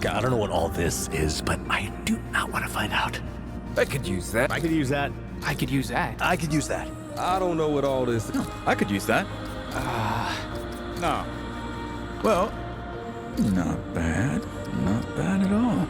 I don't know what all this is, but I do not want to find out. I could use that. I could use that. I could use that. I could use that. I don't know what all this is. I could use that. No. Well, not bad. Not bad at all.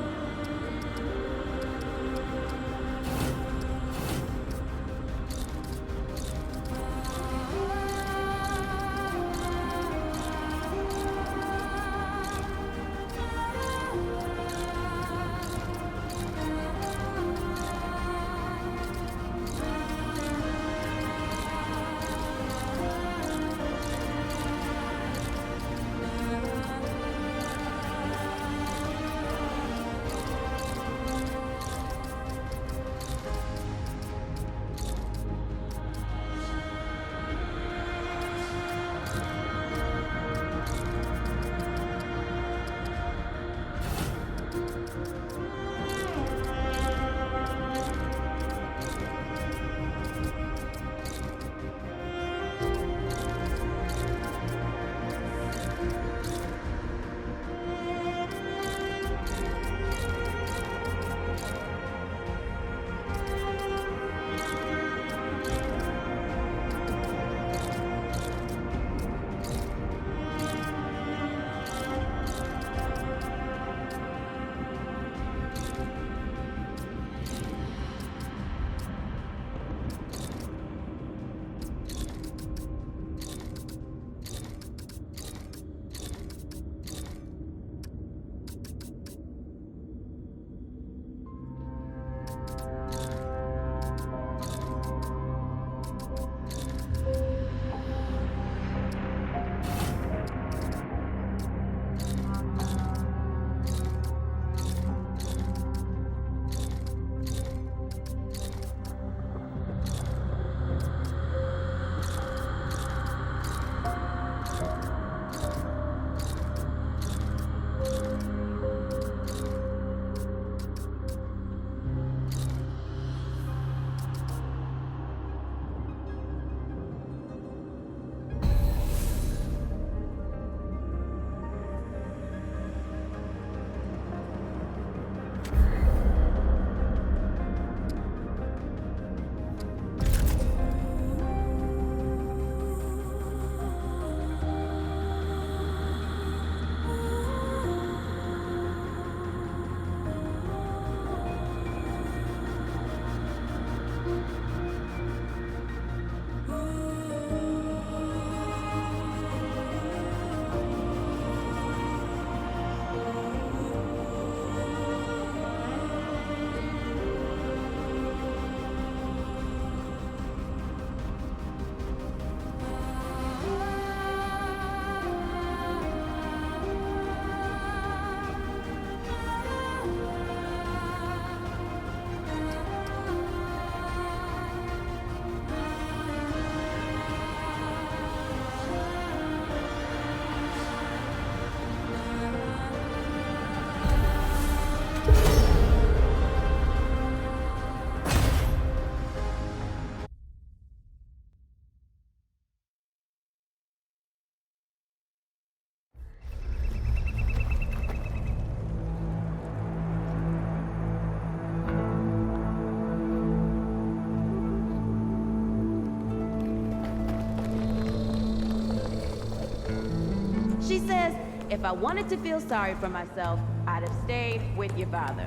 She says, if I wanted to feel sorry for myself, I'd have stayed with your father.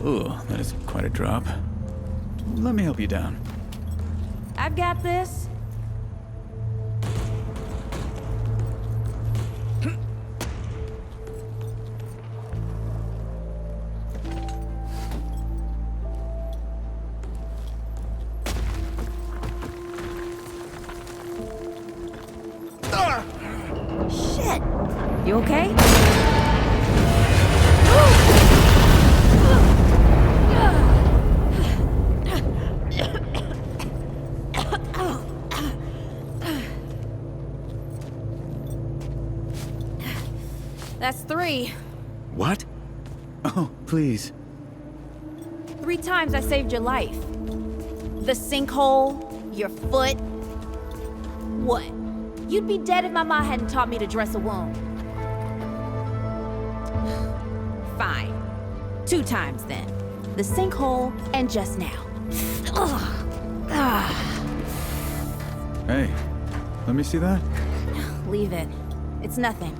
Ooh, that is quite a drop. Let me help you down. I've got this. Shit! You okay? That's 3. What? Oh, please. 3 times I saved your life. The sinkhole, your foot. What? You'd be dead if my ma hadn't taught me to dress a wound. Fine. 2 times then. The sinkhole and just now. Ugh. Hey, let me see that. Leave it. It's nothing.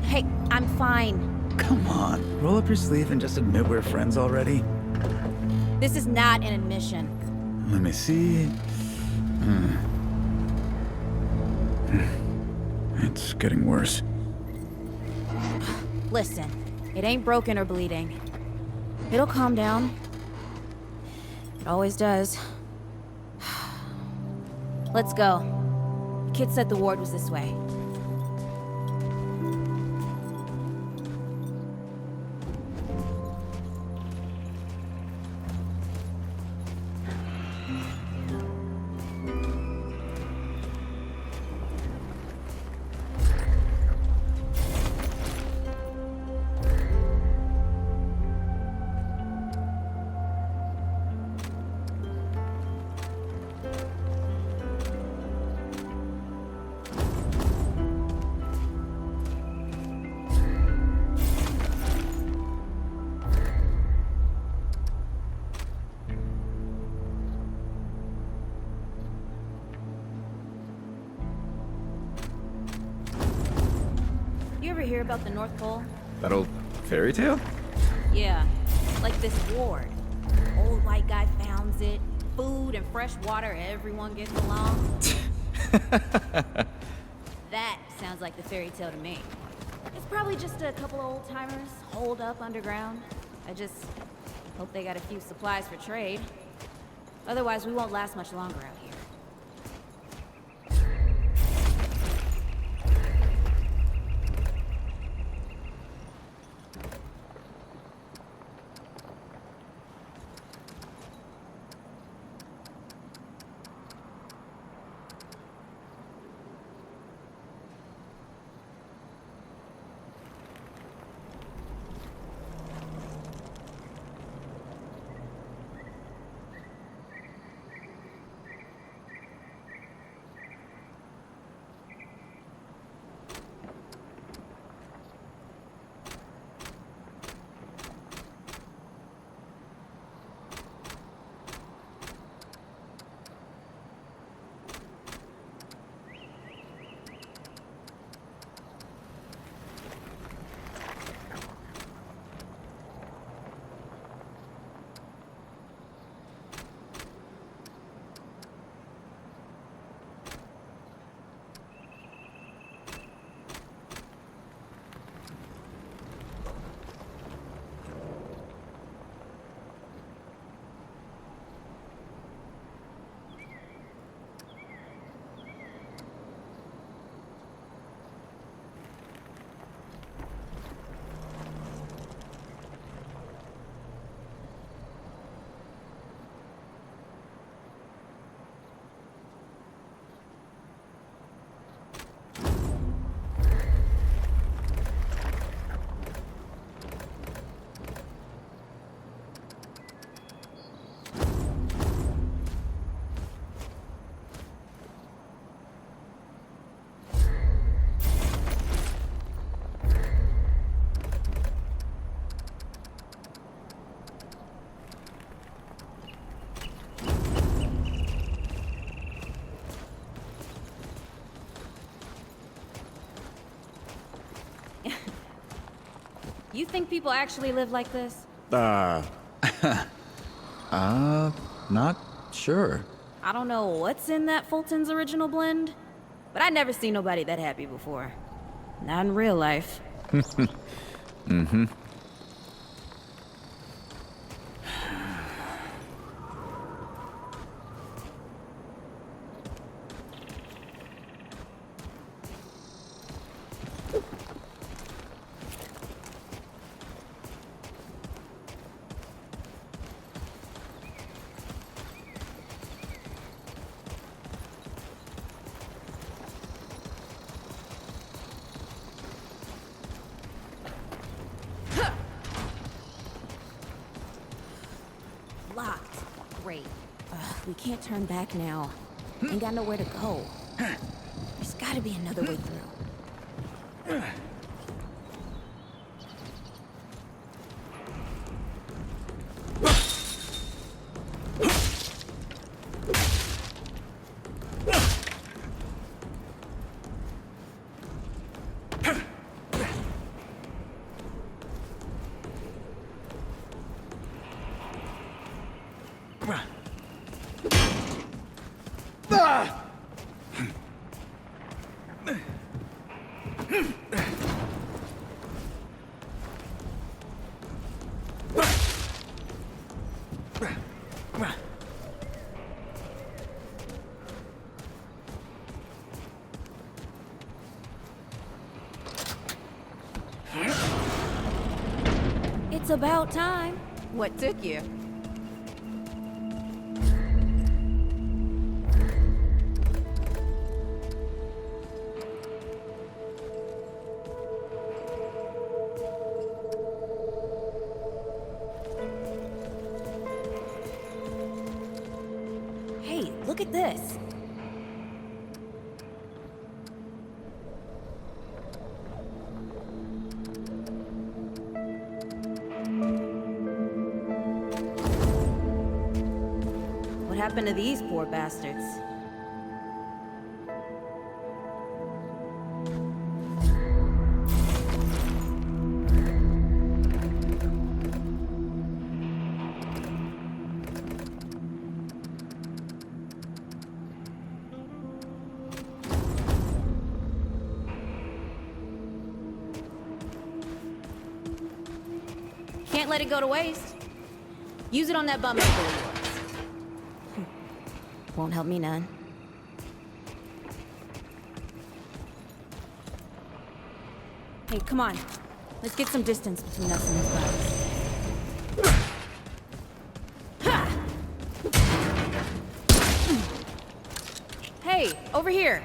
Hey, I'm fine. Come on, roll up your sleeve and just admit we're friends already. This is not an admission. Let me see. It's getting worse. Listen, it ain't broken or bleeding. It'll calm down. It always does. Let's go. The kid said the ward was this way. You ever hear about the North Pole? That old fairy tale? Yeah, like this ward. Old white guy founds it. Food and fresh water, everyone gets along. That sounds like the fairy tale to me. It's probably just a couple of old-timers holed up underground. I just hope they got a few supplies for trade. Otherwise, we won't last much longer out here. You think people actually live like this? Not sure. I don't know what's in that Fulton's original blend, but I never seen nobody that happy before. Not in real life. Mm-hmm. Locked. Great. We can't turn back now. Ain't got nowhere to go. There's gotta be another way through. It's about time. What took you? Hey, look at this. What happened to these poor bastards? Can't let it go to waste. Use it on that bum ankle of yours. Won't help me none. Hey, come on. Let's get some distance between us and these guys. Ha! Hey, over here.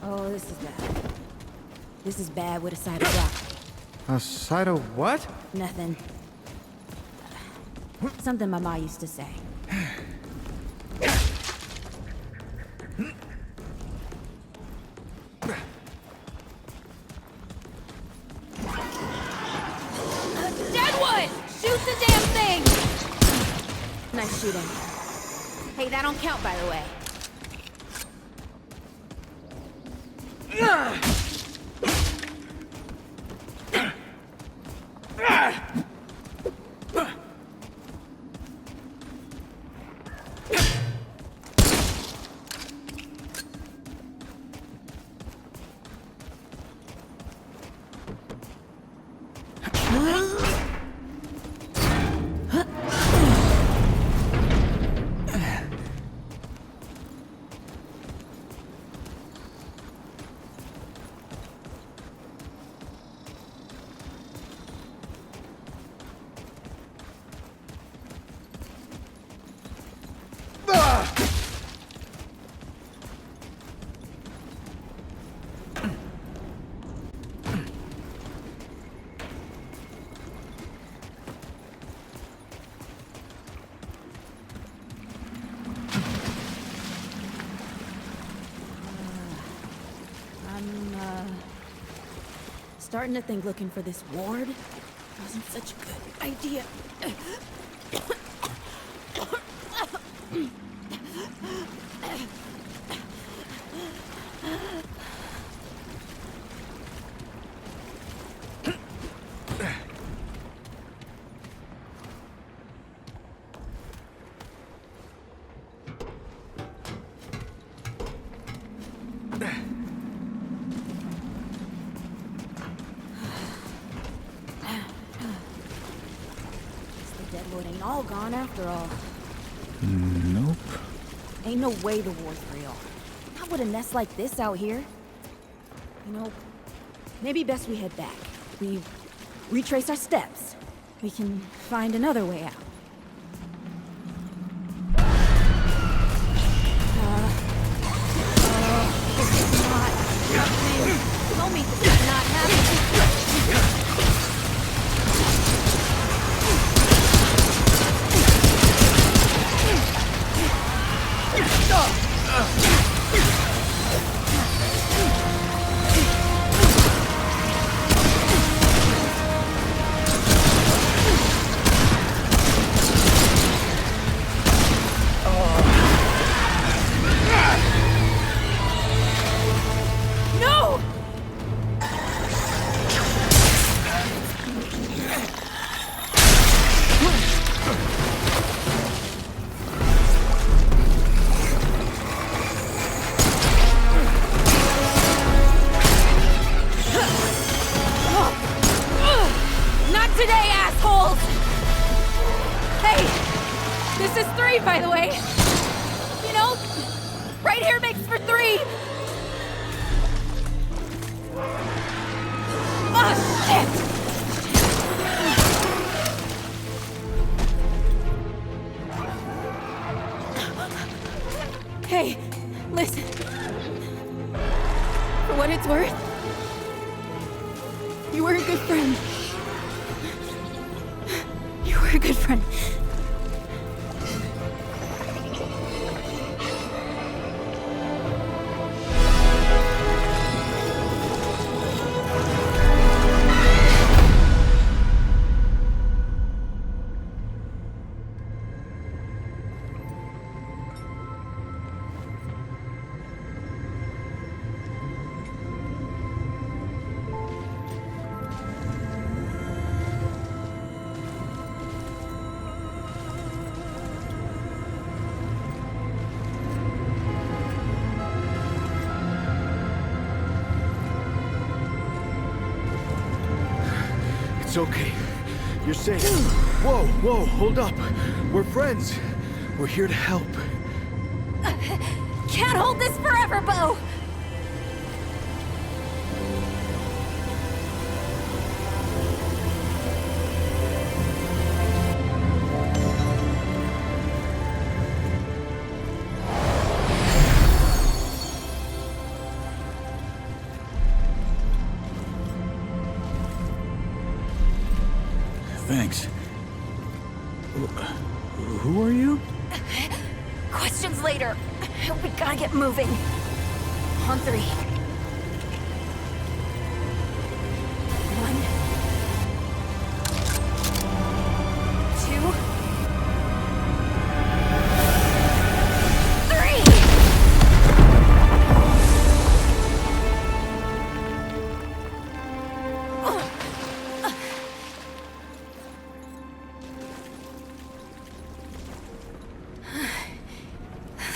Oh, this is bad. This is bad with a side of broccoli. A side of what? Nothing. Something my ma used to say. Deadwood! Shoot the damn thing! Nice shooting. Hey, that don't count, by the way. Starting to think looking for this ward wasn't such a good idea. Deadwood ain't all gone after all. Nope. Ain't no way the war's real. Not with a nest like this out here. You know, maybe best we head back. We retrace our steps. We can find another way out. This is not happening. Tell me this is not happening. This is 3, by the way. You know, right here makes for 3. Oh, shit! Hey, listen. For what it's worth, you were a good friend. You were a good friend. It's okay. You're safe. Whoa, whoa, hold up. We're friends. We're here to help. Can't hold this forever, Bo! Thanks. Who are you? Questions later. We gotta get moving. On 3. 1, 2, 3!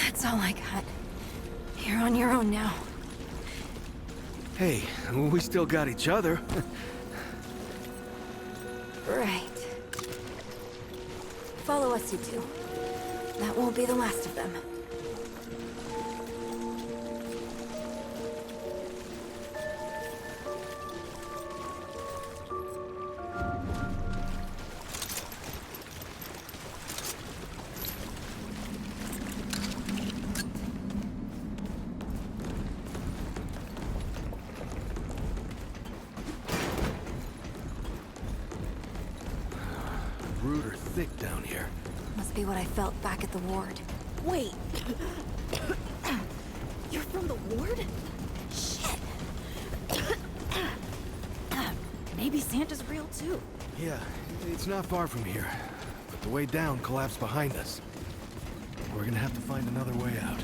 That's all I got. You're on your own now. Hey, we still got each other. Right. Follow us, you two. That won't be the last of them. Rude or thick down here. Must be what I felt back at the ward. Wait. You're from the ward? Shit. Maybe Santa's real too. Yeah, it's not far from here. But the way down collapsed behind us. We're gonna have to find another way out.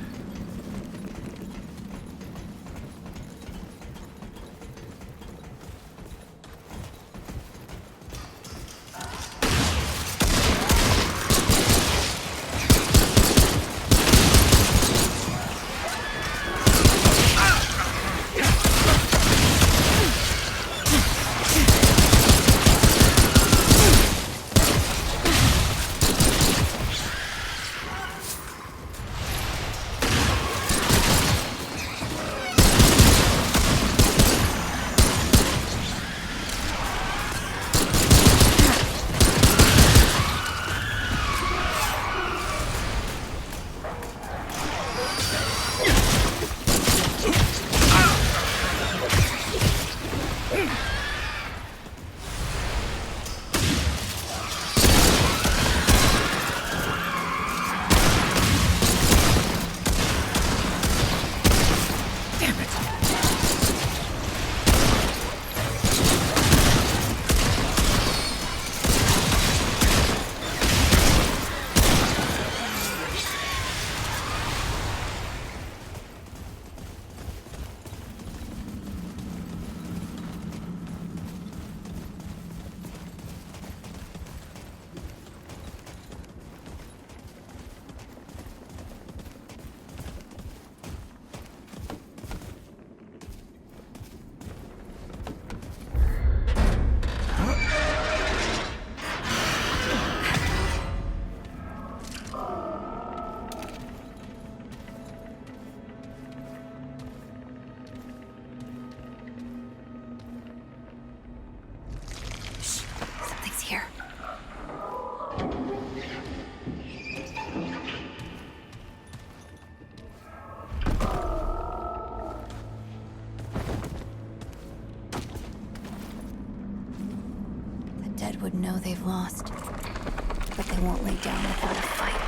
dead would know they've lost. But they won't lay down without a fight.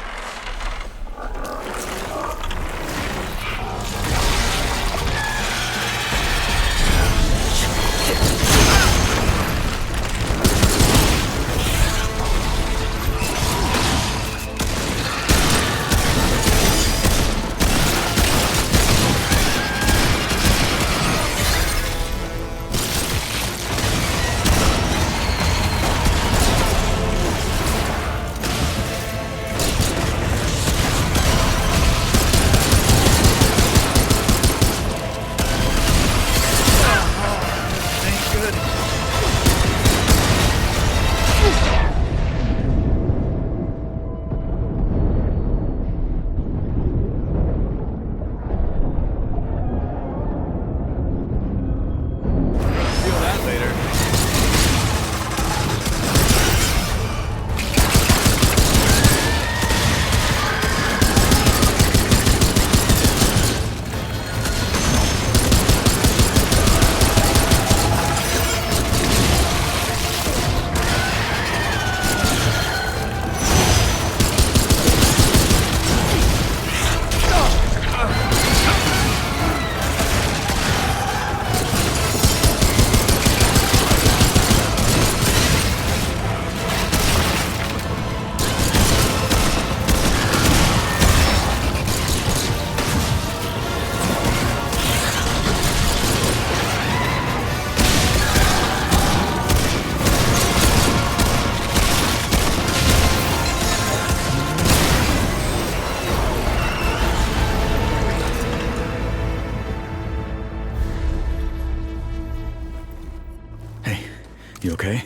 You okay?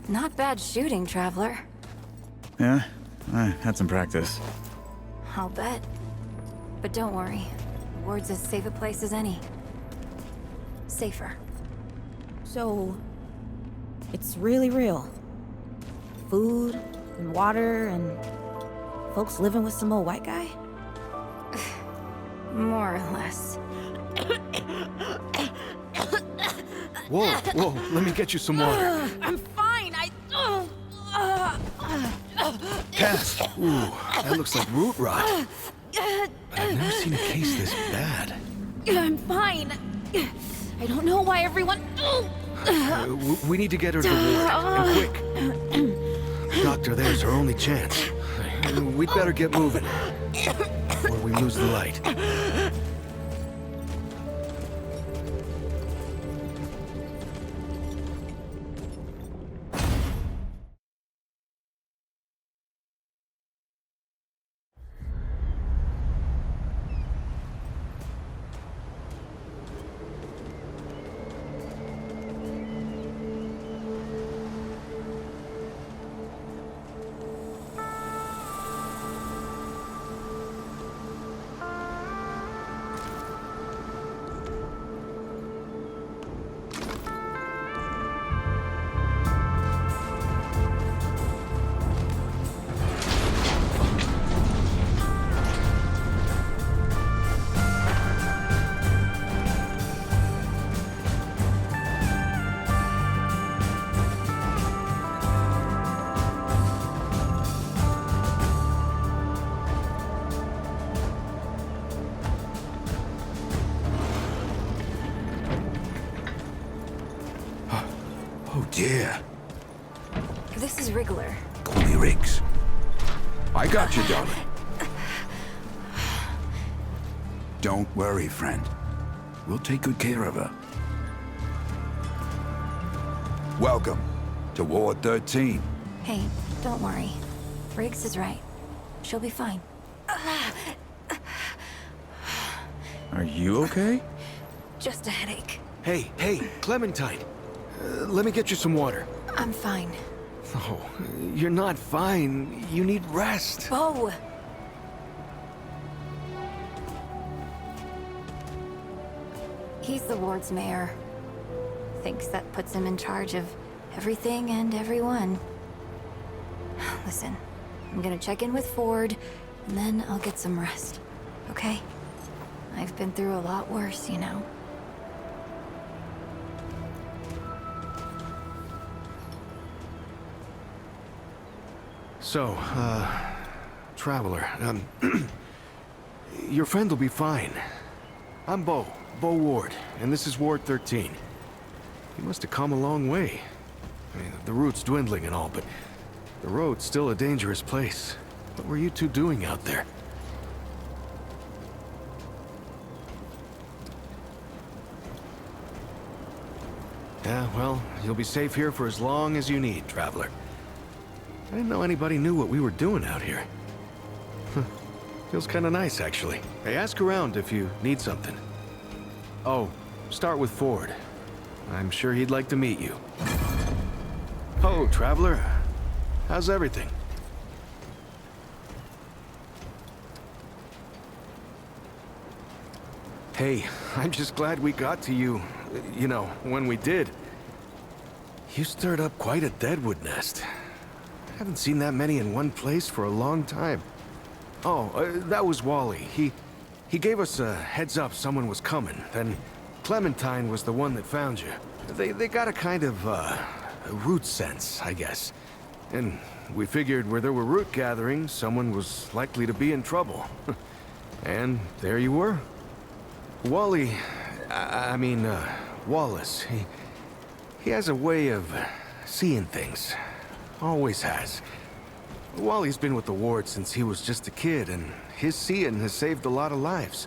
Not bad shooting, Traveler. Yeah, I had some practice. I'll bet. But don't worry. Ward's as safe a place as any. Safer. So, it's really real. Food, and water, and folks living with some old white guy? More or less. Whoa, whoa, let me get you some water. I'm fine, Cass! Ooh, that looks like root rot. But I've never seen a case this bad. I'm fine. I don't know why everyone... We need to get her to ward, and quick. Doctor, there's her only chance. We'd better get moving, or we lose the light. Oh dear. This is Wriggler. Call me Riggs. I got you, darling. Don't worry, friend. We'll take good care of her. Welcome to Ward 13. Hey, don't worry. Riggs is right. She'll be fine. Are you okay? Just a headache. Hey, Clementine. Let me get you some water. I'm fine. Oh, you're not fine. You need rest. Bo! He's the ward's mayor. Thinks that puts him in charge of everything and everyone. Listen, I'm gonna check in with Ford, and then I'll get some rest. Okay? I've been through a lot worse, you know. So, Traveler, your friend will be fine. I'm Bo Ward, and this is Ward 13. You must have come a long way. I mean, the route's dwindling and all, but the road's still a dangerous place. What were you two doing out there? Yeah, well, you'll be safe here for as long as you need, Traveler. I didn't know anybody knew what we were doing out here. Feels kind of nice, actually. Hey, ask around if you need something. Oh, start with Ford. I'm sure he'd like to meet you. Oh, Traveler. How's everything? Hey, I'm just glad we got to you, you know, when we did. You stirred up quite a deadwood nest. I haven't seen that many in one place for a long time. Oh, that was Wally. He gave us a heads up someone was coming. Then Clementine was the one that found you. They got a kind of, a root sense, I guess. And we figured where there were root gatherings, someone was likely to be in trouble. And there you were. Wally, Wallace, he has a way of seeing things. Always has. Wally's been with the ward since he was just a kid, and his seeing has saved a lot of lives.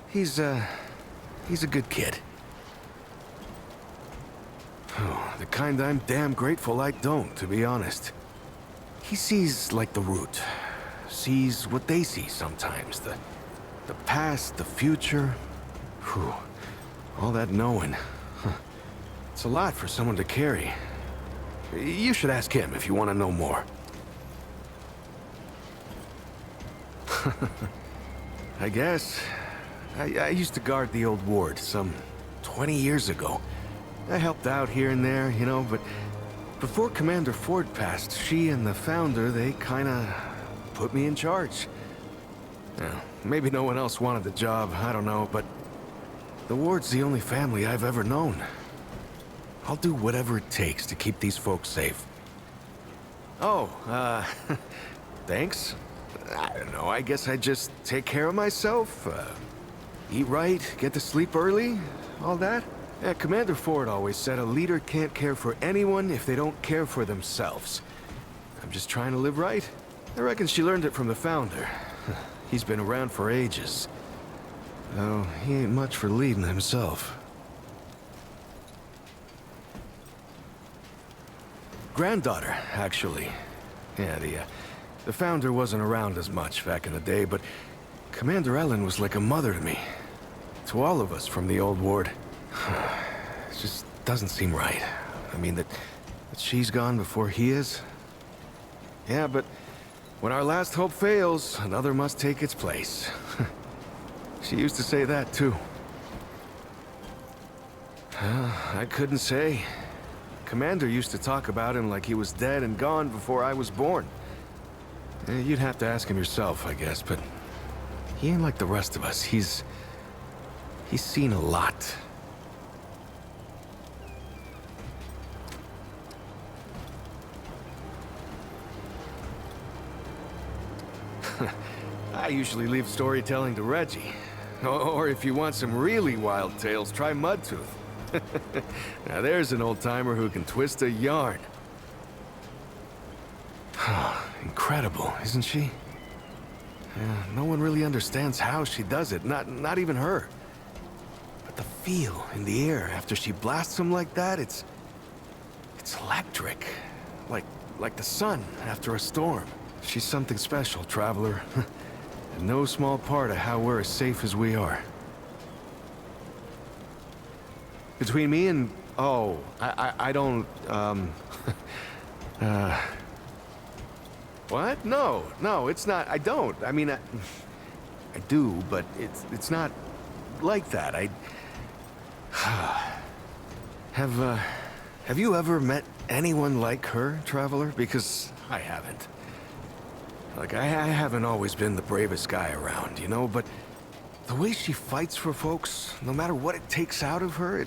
He's a good kid. Oh, the kind I'm damn grateful I don't, to be honest. He sees like the root. Sees what they see sometimes. The past, the future. Whew. All that knowing. It's a lot for someone to carry. You should ask him if you want to know more. I guess. I used to guard the old ward some 20 years ago. I helped out here and there, you know, but before Commander Ford passed, she and the founder, they kinda put me in charge. Now, maybe no one else wanted the job, I don't know, but the ward's the only family I've ever known. I'll do whatever it takes to keep these folks safe. Oh, thanks. I don't know, I guess I just take care of myself, eat right, get to sleep early, all that. Yeah, Commander Ford always said a leader can't care for anyone if they don't care for themselves. I'm just trying to live right. I reckon she learned it from the founder. He's been around for ages. Though he ain't much for leading himself. Granddaughter, actually. Yeah, the founder wasn't around as much back in the day, but Commander Ellen was like a mother to me. To all of us from the old ward. It just doesn't seem right. I mean, that she's gone before he is. Yeah, but when our last hope fails, another must take its place. She used to say that, too. I couldn't say. Commander used to talk about him like he was dead and gone before I was born. You'd have to ask him yourself, I guess, but he ain't like the rest of us. He's seen a lot. I usually leave storytelling to Reggie. Or if you want some really wild tales, try Mudtooth. Now there's an old-timer who can twist a yarn. Incredible, isn't she? Yeah, no one really understands how she does it, not even her. But the feel in the air after she blasts them like that, it's electric. Like the sun after a storm. She's something special, Traveler. And no small part of how we're as safe as we are. Between me and... Oh, I don't, What? No, it's not. I don't. I mean, I do, but it's not like that. Have you ever met anyone like her, Traveler? Because I haven't. Like, I haven't always been the bravest guy around, you know, but the way she fights for folks, no matter what it takes out of her,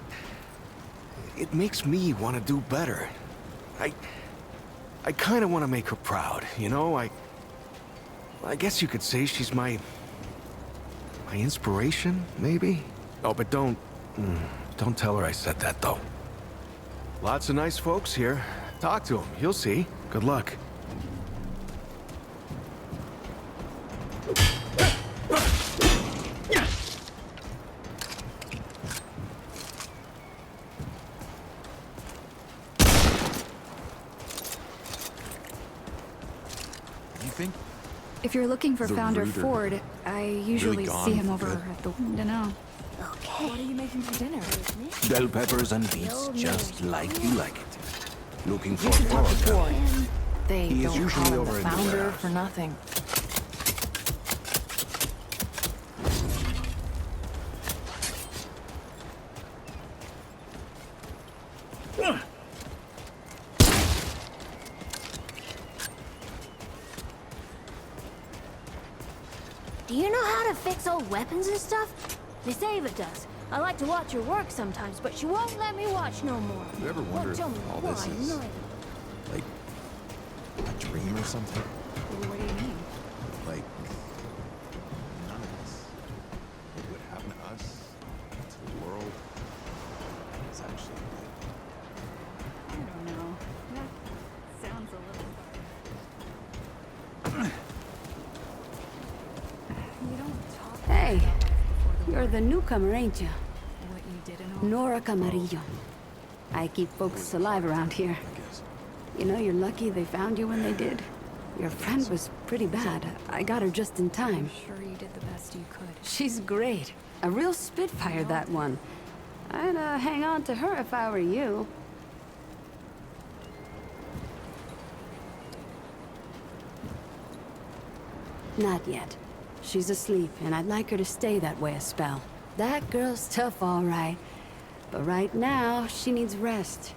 it makes me want to do better. I kind of want to make her proud, you know? I guess you could say she's my inspiration, maybe? Oh, but don't tell her I said that, though. Lots of nice folks here. Talk to them, you'll see. Good luck. If you're looking for The Founder Rooter Ford, I usually gone see him for over good? at the... Dunno. Okay. What are you making for dinner? Bell peppers and beets, just like you like it. Looking for Talk to Ford. Ford. They He is don't usually call him over the in the founder warehouse. for nothing. Do you know how to fix old weapons and stuff? Miss Ava does. I like to watch her work sometimes, but she won't let me watch no more. You ever wonder Won't tell me if all why this is neither. like a dream or something? What do you mean? Like none of this, what would happen to us, to the world, is actually I don't know. That sounds a little... You don't talk Hey, before the you're the newcomer, ain't you? what you did and all. Nora Camarillo. I keep folks alive around here. I guess. You know, you're lucky they found you when they did. Your friend was pretty bad. I got her just in time. I'm sure you did the best you could. She's great. A real spitfire, that one. I'd hang on to her if I were you. Not yet. She's asleep, and I'd like her to stay that way a spell. That girl's tough, all right. But right now, she needs rest.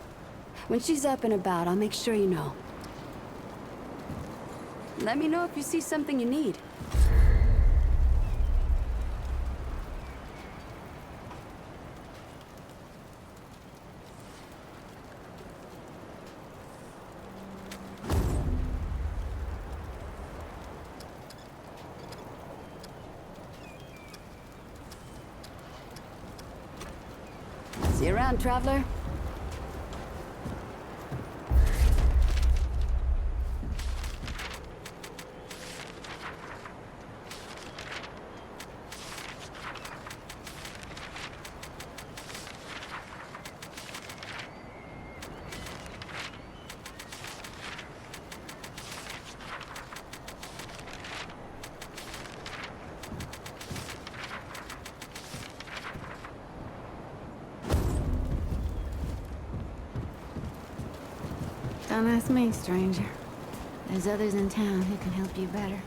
When she's up and about, I'll make sure you know. Let me know if you see something you need. See you around, traveler. Don't ask me, stranger. There's others in town who can help you better.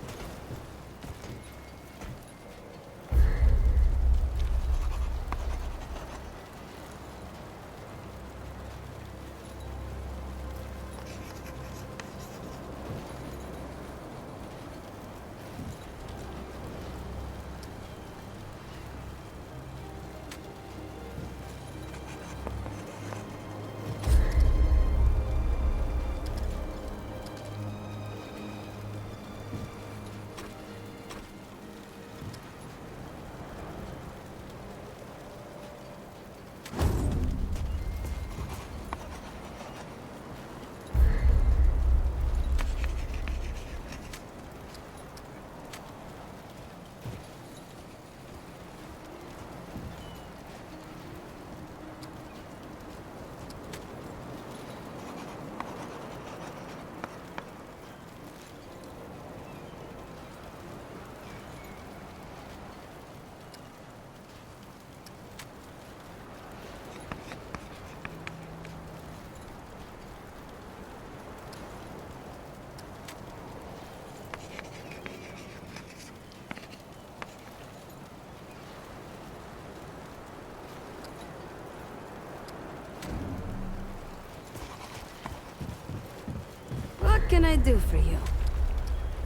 What can I do for you?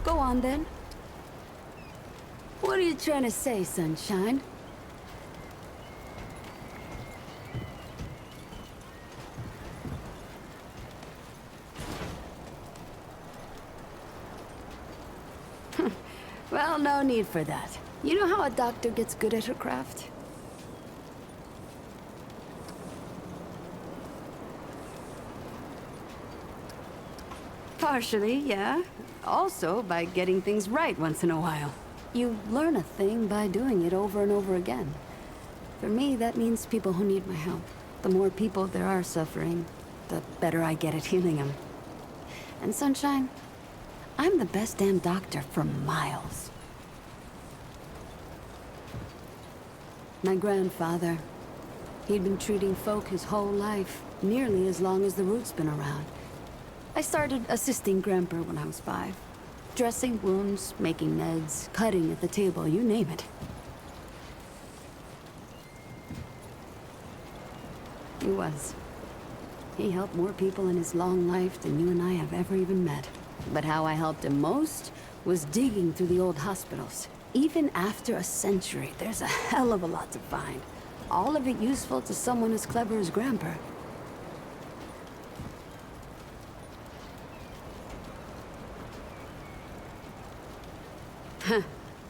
Go on, then. What are you trying to say, sunshine? Well, no need for that. You know how a doctor gets good at her craft? Partially, yeah. Also, by getting things right once in a while. You learn a thing by doing it over and over again. For me, that means people who need my help. The more people there are suffering, the better I get at healing them. And Sunshine, I'm the best damn doctor for miles. My grandfather, he'd been treating folk his whole life, nearly as long as the root's been around. I started assisting Grandpa when I was 5. Dressing wounds, making meds, cutting at the table, you name it. He was. He helped more people in his long life than you and I have ever even met. But how I helped him most was digging through the old hospitals. Even after a century, there's a hell of a lot to find. All of it useful to someone as clever as Grandpa.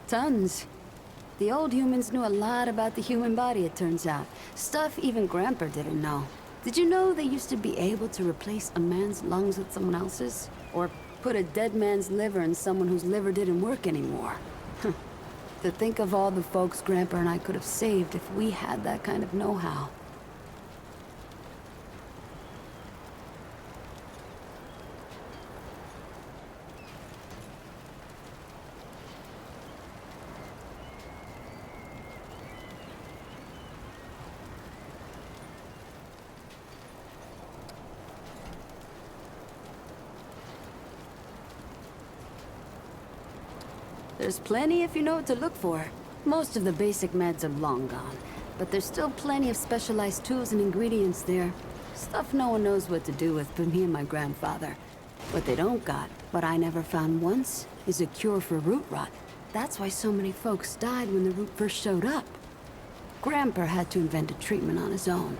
Tons. The old humans knew a lot about the human body, it turns out. Stuff even Grandpa didn't know. Did you know they used to be able to replace a man's lungs with someone else's? Or put a dead man's liver in someone whose liver didn't work anymore? To think of all the folks Grandpa and I could have saved if we had that kind of know-how. There's plenty if you know what to look for. Most of the basic meds are long gone, but there's still plenty of specialized tools and ingredients there. Stuff no one knows what to do with but me and my grandfather. What they don't got, what I never found once, is a cure for root rot. That's why so many folks died when the root first showed up. Grandpa had to invent a treatment on his own.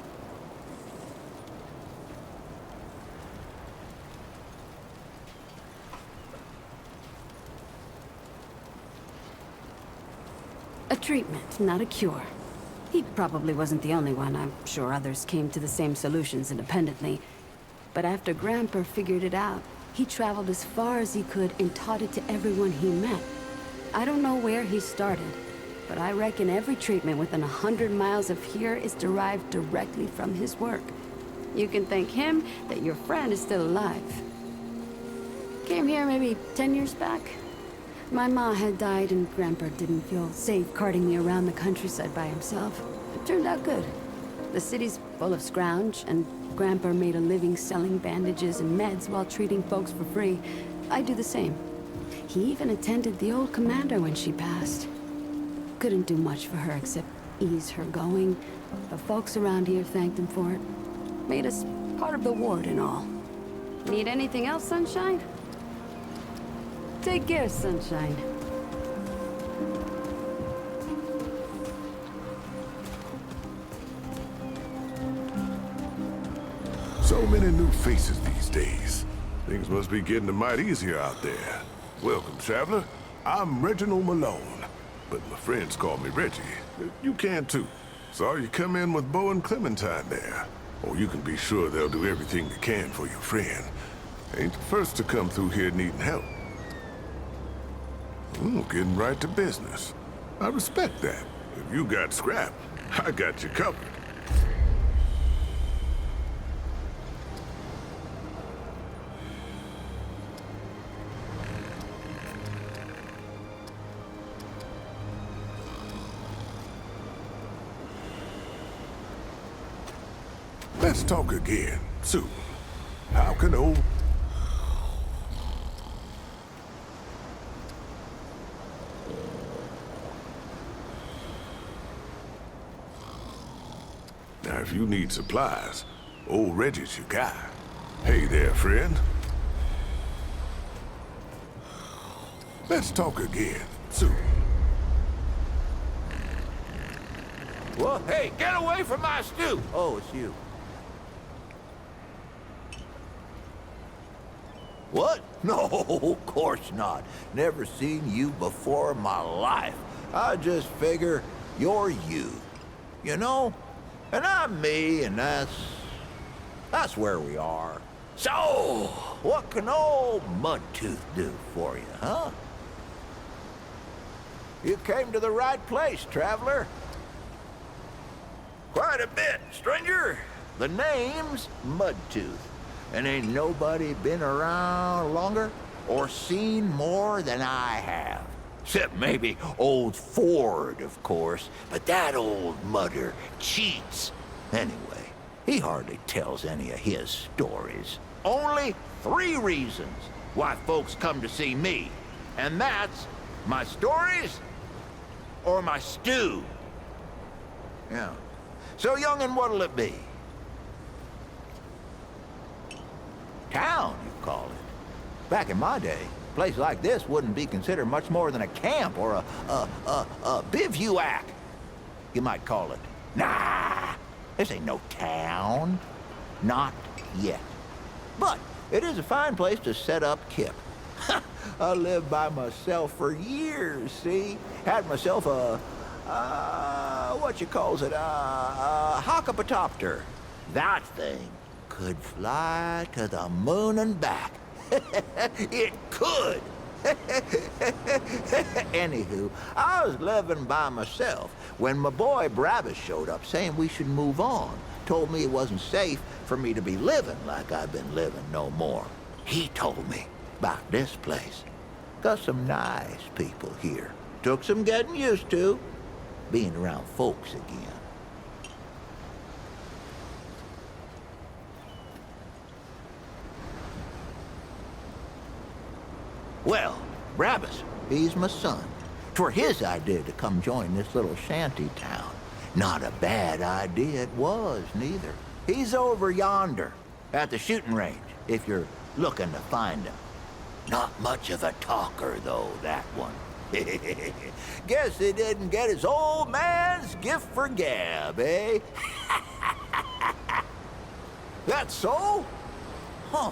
A treatment, not a cure. He probably wasn't the only one. I'm sure others came to the same solutions independently. But after Grandpa figured it out, he traveled as far as he could and taught it to everyone he met. I don't know where he started, but I reckon every treatment within 100 miles of here is derived directly from his work. You can thank him that your friend is still alive. Came here maybe 10 years back. My ma had died and Grandpa didn't feel safe carting me around the countryside by himself. It turned out good. The city's full of scrounge, and Grandpa made a living selling bandages and meds while treating folks for free. I do the same. He even attended the old commander when she passed. Couldn't do much for her except ease her going. The folks around here thanked him for it. Made us part of the ward and all. Need anything else, Sunshine? Take care, Sunshine. So many new faces these days. Things must be getting a mite easier out there. Welcome, traveler. I'm Reginald Malone, but my friends call me Reggie. You can too. Saw you come in with Bo and Clementine there. Or you can be sure they'll do everything they can for your friend. Ain't the first to come through here needing help. Getting right to business. I respect that. If you got scrap, I got you covered. Let's talk again, soon. How can old... Now, if you need supplies, old Reggie's your guy. Hey there, friend. Let's talk again, soon. Well, hey, get away from my stew! Oh, it's you. What? No, of course not. Never seen you before in my life. I just figure you're you. You know? And I'm me, and that's where we are. So, what can old Mudtooth do for you, huh? You came to the right place, traveler. Quite a bit, stranger. The name's Mudtooth, and ain't nobody been around longer or seen more than I have. Except maybe old Ford, of course, but that old mudder cheats. Anyway, he hardly tells any of his stories. Only 3 reasons why folks come to see me, and that's my stories or my stew. Yeah. So, youngin', what'll it be? Town, you call it. Back in my day, a place like this wouldn't be considered much more than a camp or a bivouac, you might call it. Nah, this ain't no town. Not yet. But it is a fine place to set up kip. I lived by myself for years, see? Had myself what you calls it, a hockapatopter. That thing could fly to the moon and back. It could. Anywho, I was living by myself when my boy Brabus showed up saying we should move on. Told me it wasn't safe for me to be living like I've been living no more. He told me about this place. Got some nice people here. Took some getting used to, being around folks again. Well, Brabus, he's my son. 'Twere his idea to come join this little shanty town. Not a bad idea it was, neither. He's over yonder, at the shooting range, if you're looking to find him. Not much of a talker, though, that one. Guess he didn't get his old man's gift for gab, eh? That's so? Huh.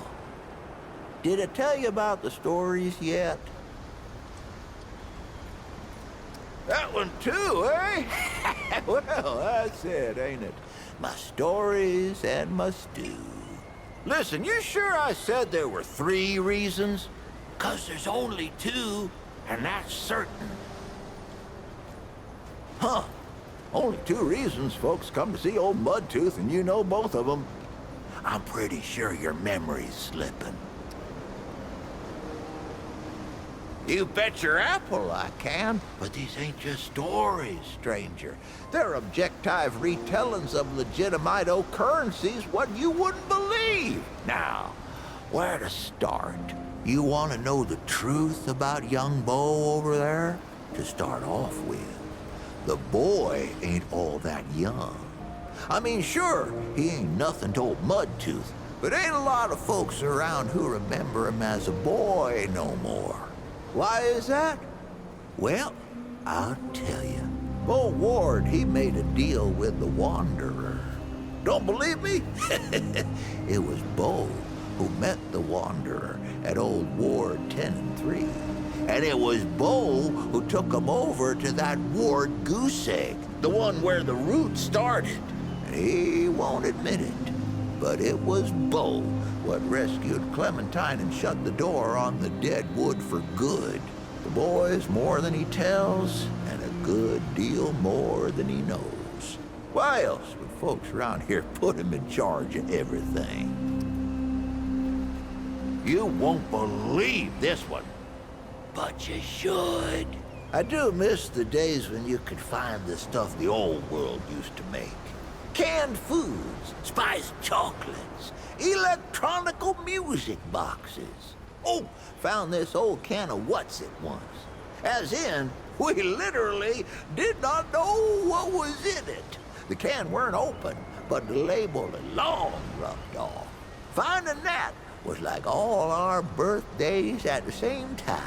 Did I tell you about the stories yet? That one too, eh? Well, that's it, ain't it? My stories and my stew. Listen, you sure I said there were 3 reasons? 'Cause there's only 2, and that's certain. Huh. Only 2 reasons folks come to see old Mudtooth, and you know both of them. I'm pretty sure your memory's slipping. You bet your apple I can, but these ain't just stories, stranger. They're objective retellings of legitimate occurrences what you wouldn't believe. Now, where to start? You want to know the truth about young Bo over there? To start off with, the boy ain't all that young. I mean, sure, he ain't nothing to old Mudtooth, but ain't a lot of folks around who remember him as a boy no more. Why is that? Well, I'll tell you. Bo Ward, he made a deal with the Wanderer. Don't believe me? It was Bo who met the Wanderer at Old Ward 10 and 3. And it was Bo who took him over to that Ward goose egg, the one where the root started. And he won't admit it, but it was Bo what rescued Clementine and shut the door on the dead wood for good. The boy's more than he tells, and a good deal more than he knows. Why else would folks around here put him in charge of everything? You won't believe this one, but you should. I do miss the days when you could find the stuff the old world used to make. Canned foods, spiced chocolates, electronical music boxes. Oh, found this old can of what's-it once. As in, we literally did not know what was in it. The can weren't open, but the label had long rubbed off. Finding that was like all our birthdays at the same time.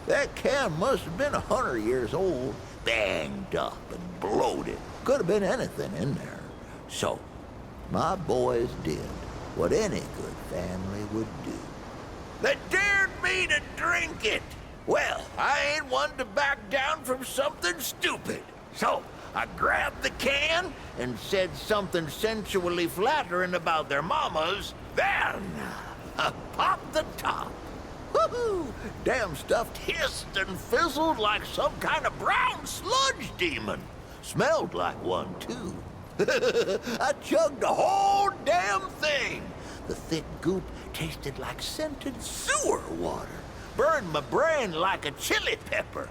That can must have been 100 years old, banged up and bloated. Could have been anything in there. So, my boys did what any good family would do. that dared me to drink it. Well, I ain't one to back down from something stupid. So, I grabbed the can and said something sensually flattering about their mamas. Then, I popped the top. Woohoo! Damn stuff hissed and fizzled like some kind of brown sludge demon. Smelled like one, too. I chugged the whole damn thing. The thick goop tasted like scented sewer water. Burned my brain like a chili pepper.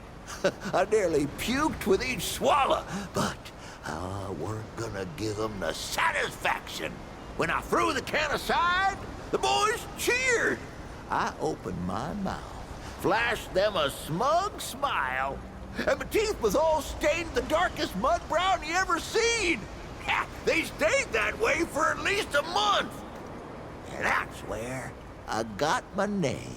I nearly puked with each swallow, but I weren't gonna give them the satisfaction. When I threw the can aside, the boys cheered. I opened my mouth, flashed them a smug smile, and my teeth was all stained the darkest mud brown you ever seen. Ha, they stayed that way for at least a month. And that's where I got my name.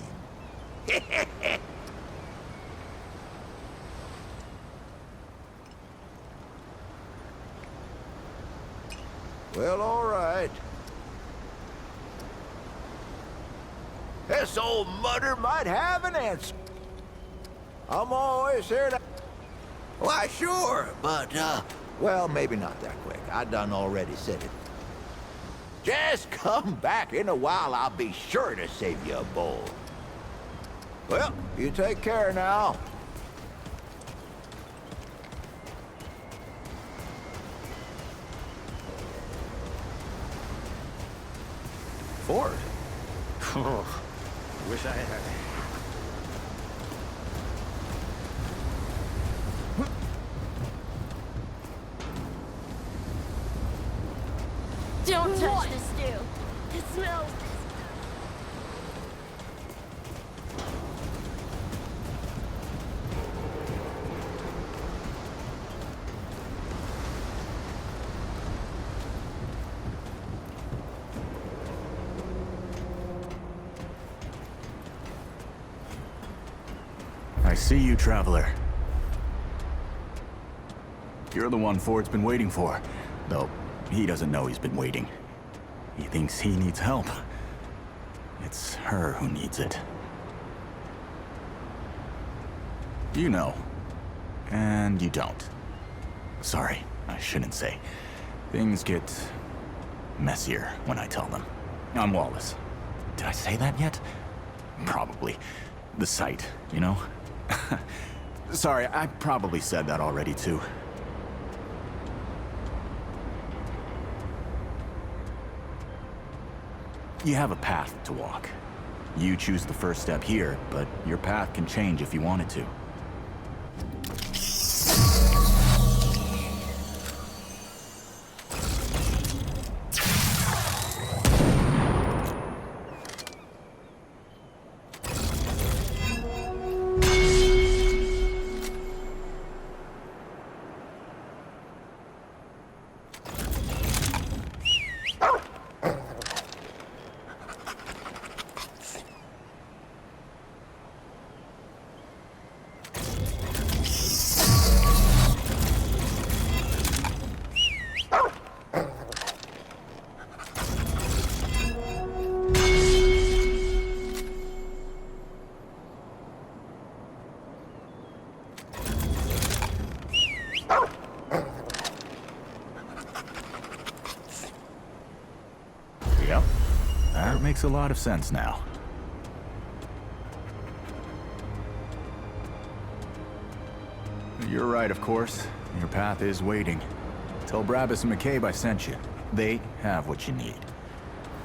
Well, all right. This old mudder might have an answer. I'm always here to... Why, sure, but, well, maybe not that quick. I done already said it. Just come back in a while, I'll be sure to save you a bowl. Well, you take care now. Ford? Oh, wish I had. Don't touch the stew. It smells. I see you, traveler. You're the one Ford's been waiting for, though he doesn't know he's been waiting. He thinks he needs help. It's her who needs it. You know, and you don't. Sorry, I shouldn't say. Things get messier when I tell them. I'm Wallace. Did I say that yet? Probably. The site, you know? Sorry, I probably said that already, too. You have a path to walk. You choose the first step here, but your path can change if you wanted to. Yep, that makes a lot of sense now. You're right, of course. Your path is waiting. Tell Brabus and McCabe I sent you. They have what you need.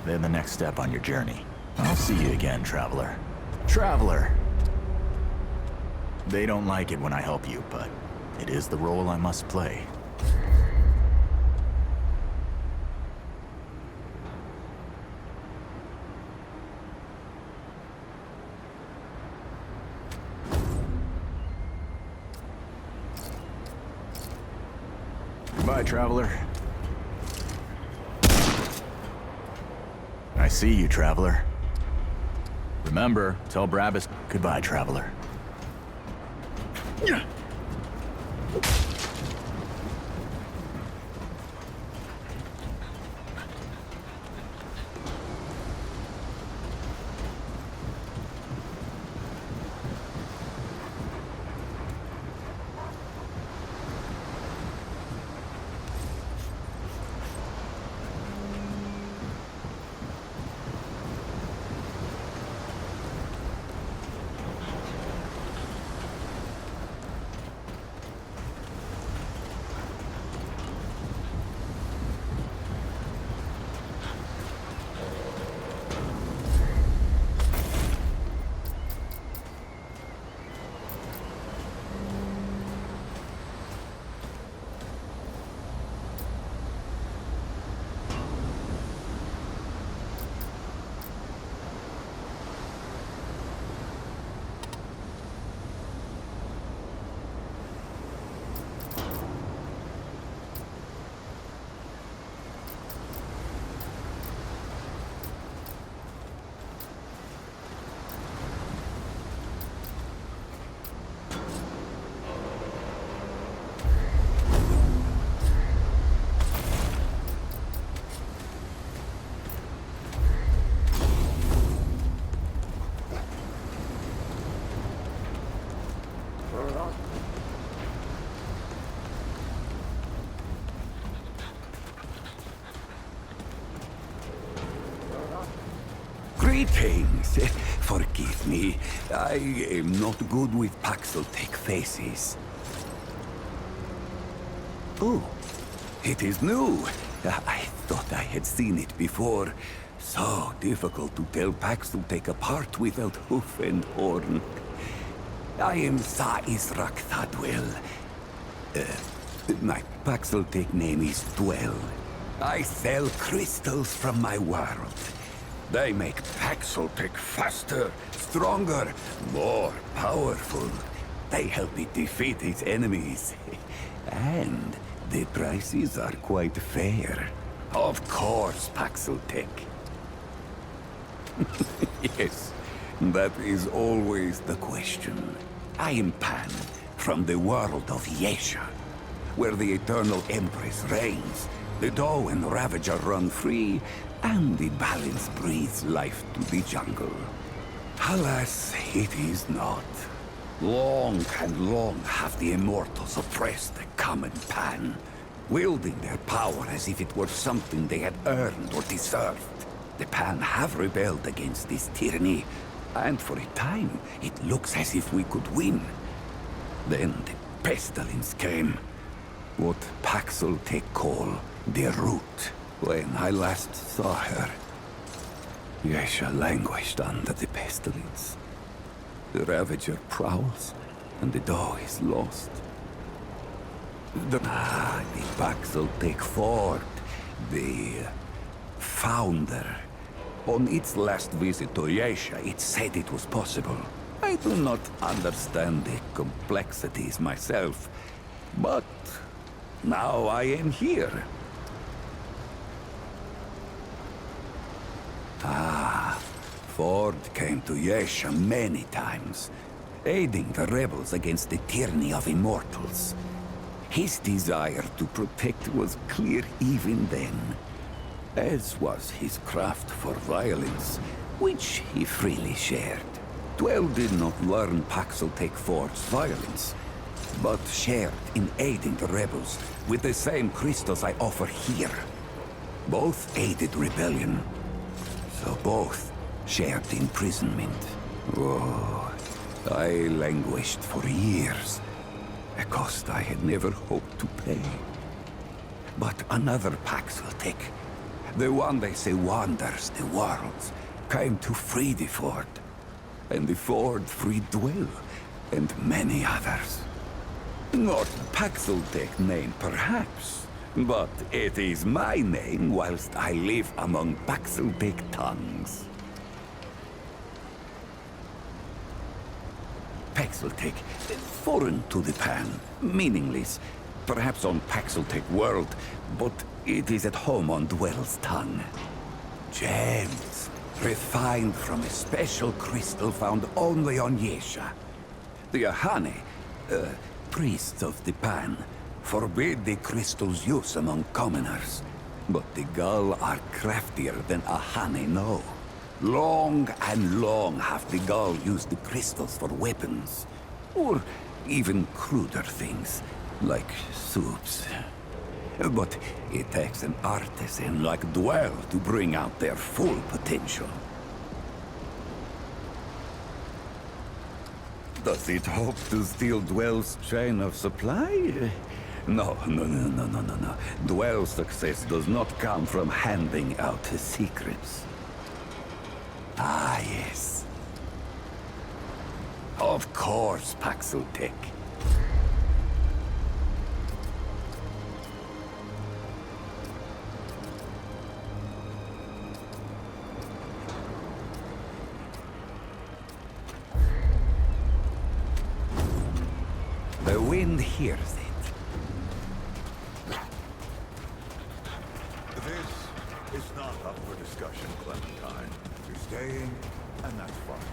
They're the next step on your journey. I'll see you again, Traveler. Traveler! They don't like it when I help you, but it is the role I must play. Goodbye, Traveler. I see you, Traveler. Remember, tell Brabus goodbye, Traveler. Greetings. Forgive me. I am not good with Paxeltech faces. Oh, it is new. I thought I had seen it before. So difficult to tell Paxeltech apart without hoof and horn. I am Sa Israk Thadwell. My Paxeltech name is Dwell. I sell crystals from my world. They make Paxeltech faster, stronger, more powerful. They help it defeat its enemies. And the prices are quite fair. Of course, Paxeltech. Yes, that is always the question. I am Pan, from the world of Yesha, where the Eternal Empress reigns. The Doe and Ravager run free, and the balance breathes life to the jungle. Alas, it is not. Long and long have the Immortals oppressed the common Pan, wielding their power as if it were something they had earned or deserved. The Pan have rebelled against this tyranny, and for a time, it looks as if we could win. Then the pestilence came. What Paxeltech call the Root. When I last saw her, Yesha languished under the pestilence. The Ravager prowls, and the Doe is lost. The Paxeltech Fort, the founder. On its last visit to Yesha, it said it was possible. I do not understand the complexities myself, but now I am here. Ford came to Yesha many times, aiding the rebels against the tyranny of immortals. His desire to protect was clear even then, as was his craft for violence, which he freely shared. Dwell did not learn Paxeltech Ford's violence, but shared in aiding the rebels with the same crystals I offer here. Both aided rebellion, so both shared imprisonment. Oh, I languished for years, a cost I had never hoped to pay. But another Paxeltech, the one they say wanders the worlds, came to free the Ford. And the Ford freed Dwell, and many others. Not Paxeltech name, perhaps, but it is my name whilst I live among Paxeltech tongues. Paxeltech, foreign to the Pan, meaningless, perhaps on Paxeltech world, but it is at home on Dwell's tongue. Gems, refined from a special crystal found only on Yesha. The Ahane, priests of the Pan, forbid the crystal's use among commoners. But the Gull are craftier than Ahane know. Long and long have the Gull used the crystals for weapons. Or even cruder things, like soups. But it takes an artisan like Dwell to bring out their full potential. Does it hope to steal Dwell's chain of supply? No. Dwell's success does not come from handing out his secrets. Ah, yes. Of course, Paxeltech. The wind hears it. This is not up for discussion, Clementine. You're staying, and that's fine.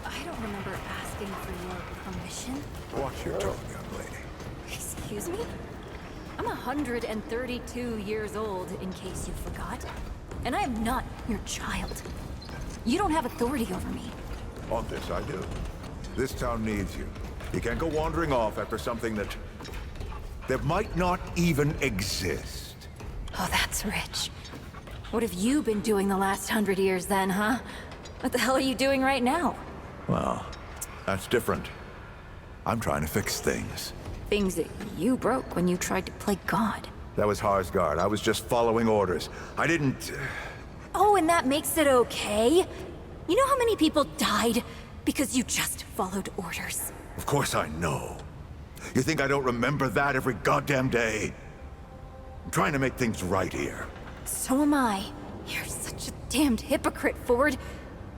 I don't remember asking for your permission. Watch your tone, young lady. Excuse me? I'm 132 years old, in case you forgot. And I am not your child. You don't have authority over me. On this, I do. This town needs you. You can't go wandering off after something that might not even exist. Oh, that's rich. What have you been doing the last 100 years then, huh? What the hell are you doing right now? Well, that's different. I'm trying to fix things. Things that you broke when you tried to play God. That was Harsgard. I was just following orders. I didn't... Oh, and that makes it okay? You know how many people died because you just followed orders? Of course I know. You think I don't remember that every goddamn day? I'm trying to make things right here. So am I. You're such a damned hypocrite, Ford.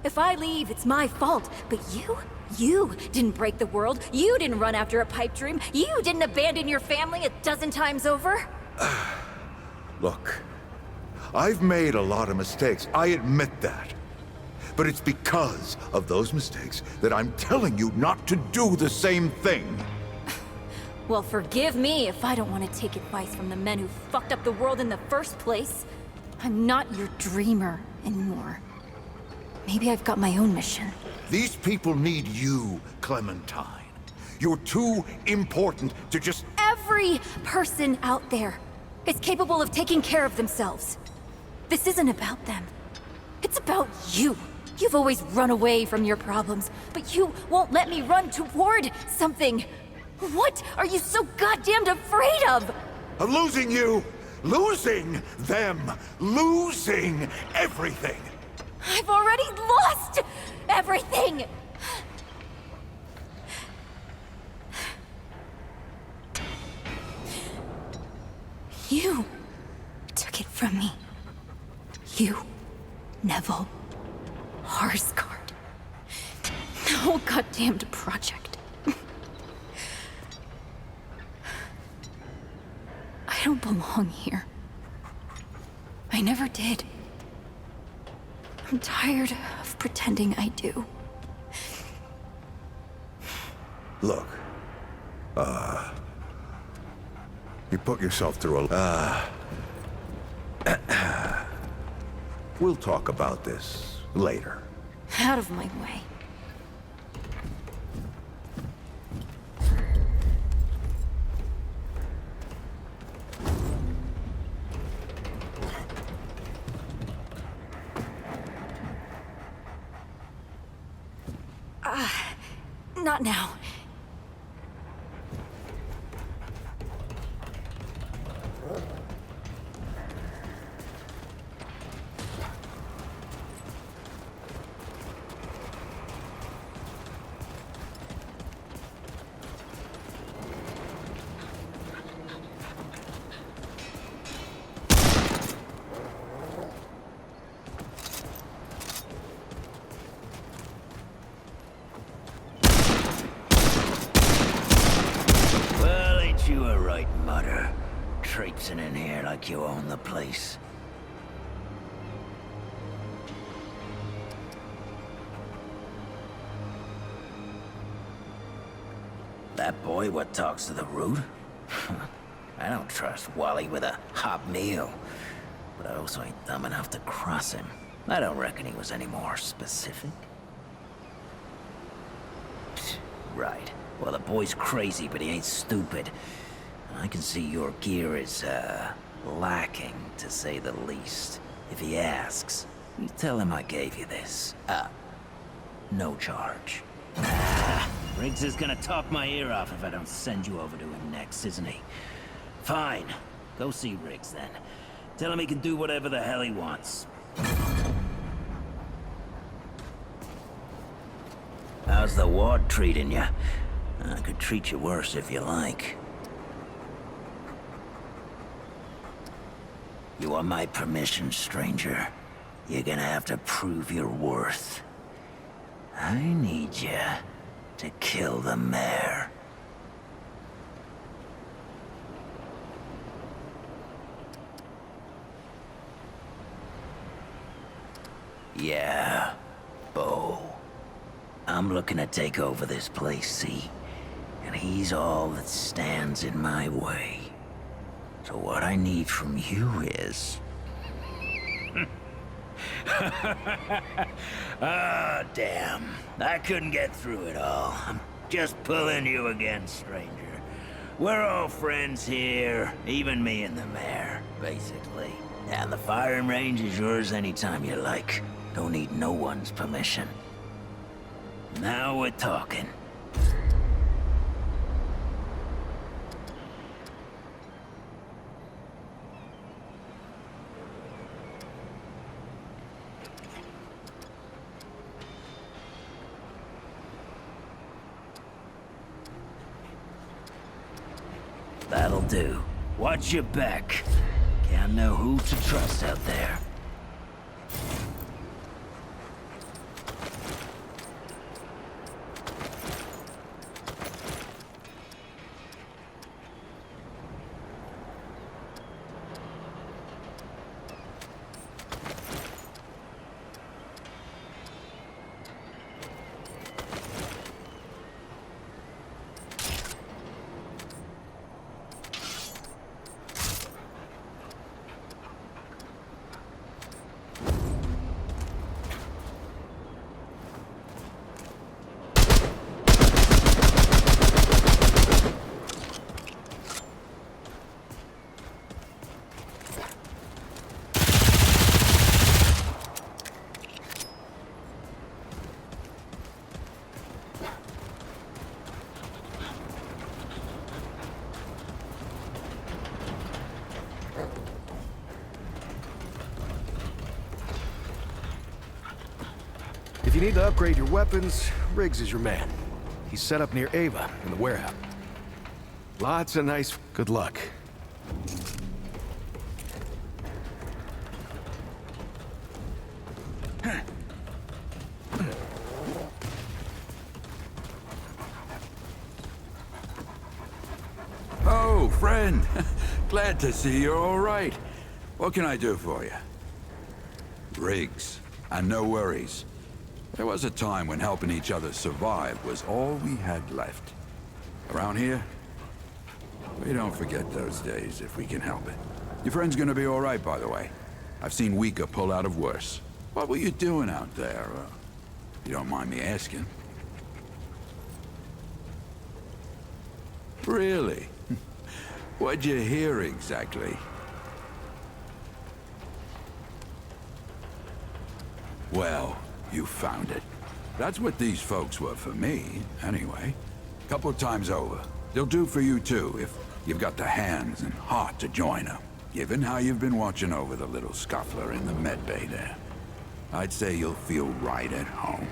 If I leave, it's my fault. But you didn't break the world. You didn't run after a pipe dream. You didn't abandon your family 12 times over. Look, I've made a lot of mistakes. I admit that. But it's because of those mistakes that I'm telling you not to do the same thing. Well, forgive me if I don't want to take advice from the men who fucked up the world in the first place. I'm not your dreamer anymore. Maybe I've got my own mission. These people need you, Clementine. You're too important to just... Every person out there is capable of taking care of themselves. This isn't about them. It's about you. You've always run away from your problems, but you won't let me run toward something. What are you so goddamned afraid of? Of losing you, losing them, losing everything. I've already lost everything! You took it from me. You, Neville, Harsgard. The whole goddamned project. I don't belong here. I never did. I'm tired of pretending I do. Look, you put yourself through a... we'll talk about this later. Out of my way. Not now. You were right, Mother. Traipsing in here like you own the place. That boy what talks to the root? I don't trust Wally with a hot meal. But I also ain't dumb enough to cross him. I don't reckon he was any more specific. Right. Well, the boy's crazy, but he ain't stupid. I can see your gear is, lacking, to say the least. If he asks, you tell him I gave you this. No charge. Riggs is gonna talk my ear off if I don't send you over to him next, isn't he? Fine. Go see Riggs, then. Tell him he can do whatever the hell he wants. How's the ward treating you? I could treat you worse if you like. You want my permission, stranger? You're gonna have to prove your worth. I need you to kill the mayor. Yeah, Bo. I'm looking to take over this place, see? And he's all that stands in my way. So what I need from you is... Ah, damn. I couldn't get through it all. I'm just pulling you again, stranger. We're all friends here, even me and the mayor, basically. And the firing range is yours anytime you like. Don't need no one's permission. Now we're talking. That'll do. Watch your back. Can't know who to trust out there. If you need to upgrade your weapons, Riggs is your man. He's set up near Ava in the warehouse. Lots of nice... Good luck. Oh, friend. Glad to see you're all right. What can I do for you? Riggs. And no worries. There was a time when helping each other survive was all we had left. Around here, we don't forget those days if we can help it. Your friend's gonna be all right, by the way. I've seen weaker pull out of worse. What were you doing out there? You don't mind me asking. Really? What'd you hear exactly? Well, you found it. That's what these folks were for me, anyway. Couple times over. They'll do for you too, if you've got the hands and heart to join them. Given how you've been watching over the little scuffler in the med bay there, I'd say you'll feel right at home.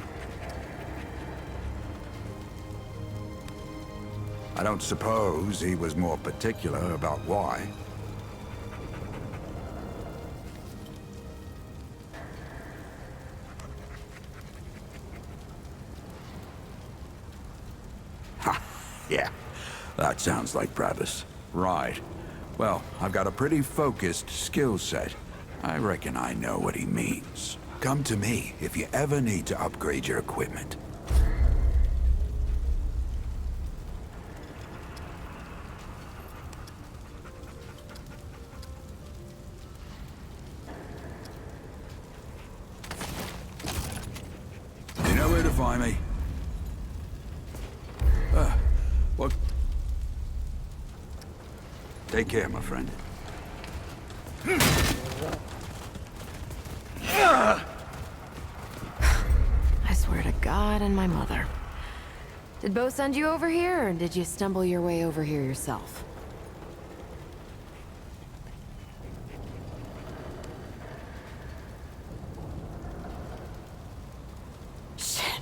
I don't suppose he was more particular about why. Yeah, that sounds like Brabus. Right. Well, I've got a pretty focused skill set. I reckon I know what he means. Come to me if you ever need to upgrade your equipment. You know where to find me. What? Take care, my friend. I swear to God and my mother. Did Bo send you over here, or did you stumble your way over here yourself? Shit.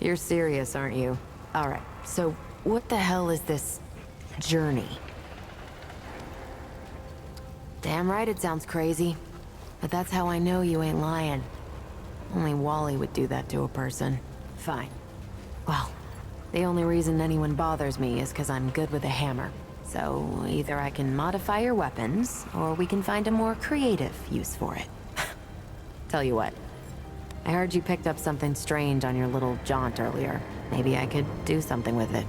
You're serious, aren't you? All right, so what the hell is this journey? Damn right it sounds crazy, but that's how I know you ain't lying. Only Wally would do that to a person. Fine. Well, the only reason anyone bothers me is because I'm good with a hammer. So either I can modify your weapons, or we can find a more creative use for it. Tell you what, I heard you picked up something strange on your little jaunt earlier. Maybe I could do something with it.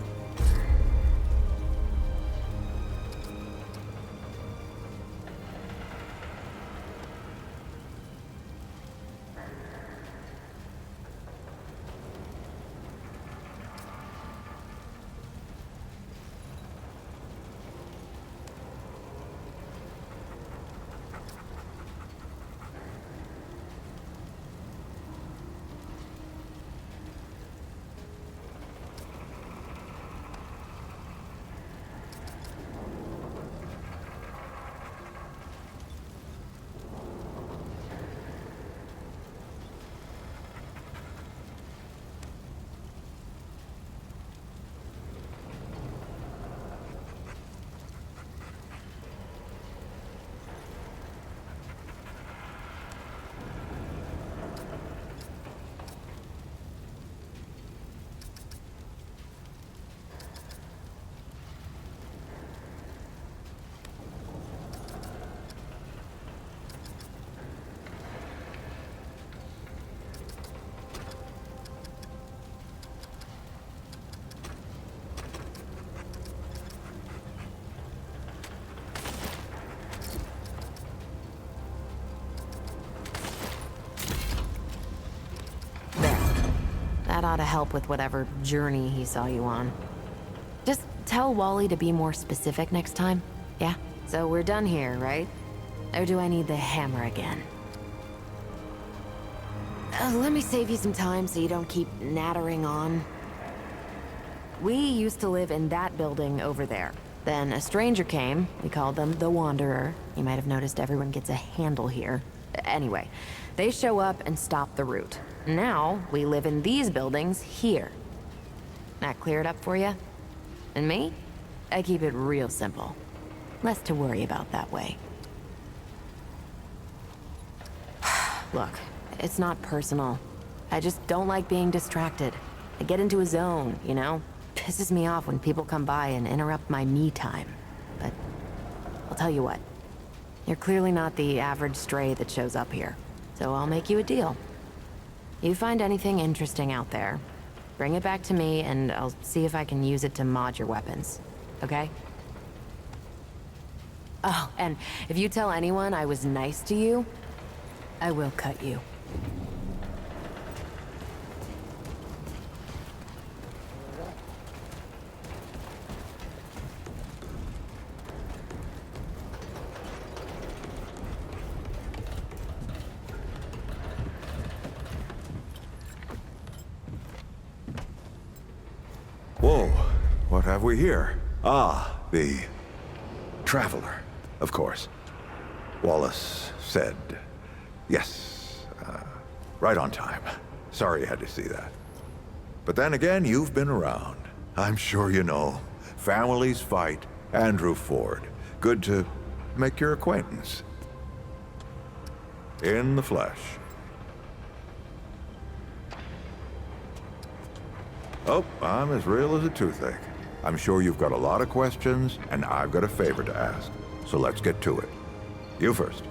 That ought to help with whatever journey he saw you on. Just tell Wally to be more specific next time, yeah? So we're done here, right? Or do I need the hammer again? Let me save you some time so you don't keep nattering on. We used to live in that building over there. Then a stranger came. We called them the Wanderer. You might have noticed everyone gets a handle here. Anyway, they show up and stop the route. Now, we live in these buildings here. That clear it up for you? And me? I keep it real simple. Less to worry about that way. Look, it's not personal. I just don't like being distracted. I get into a zone, you know? Pisses me off when people come by and interrupt my me time. But I'll tell you what. You're clearly not the average stray that shows up here. So I'll make you a deal. You find anything interesting out there, bring it back to me and I'll see if I can use it to mod your weapons. Okay? Oh, and if you tell anyone I was nice to you, I will cut you. Whoa, what have we here? Ah, the Traveler, of course. Wallace said, yes, right on time. Sorry you had to see that. But then again, you've been around. I'm sure you know. Families fight. Andrew Ford. Good to make your acquaintance. In the flesh. Oh, I'm as real as a toothache. I'm sure you've got a lot of questions, and I've got a favor to ask. So let's get to it. You first.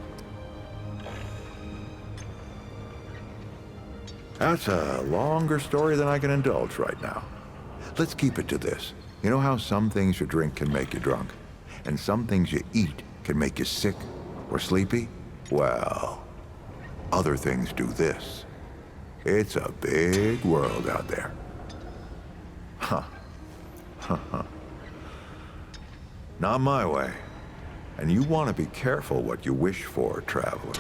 That's a longer story than I can indulge right now. Let's keep it to this. You know how some things you drink can make you drunk, and some things you eat can make you sick or sleepy? Well, other things do this. It's a big world out there. Huh. Not my way. And you want to be careful what you wish for, traveler.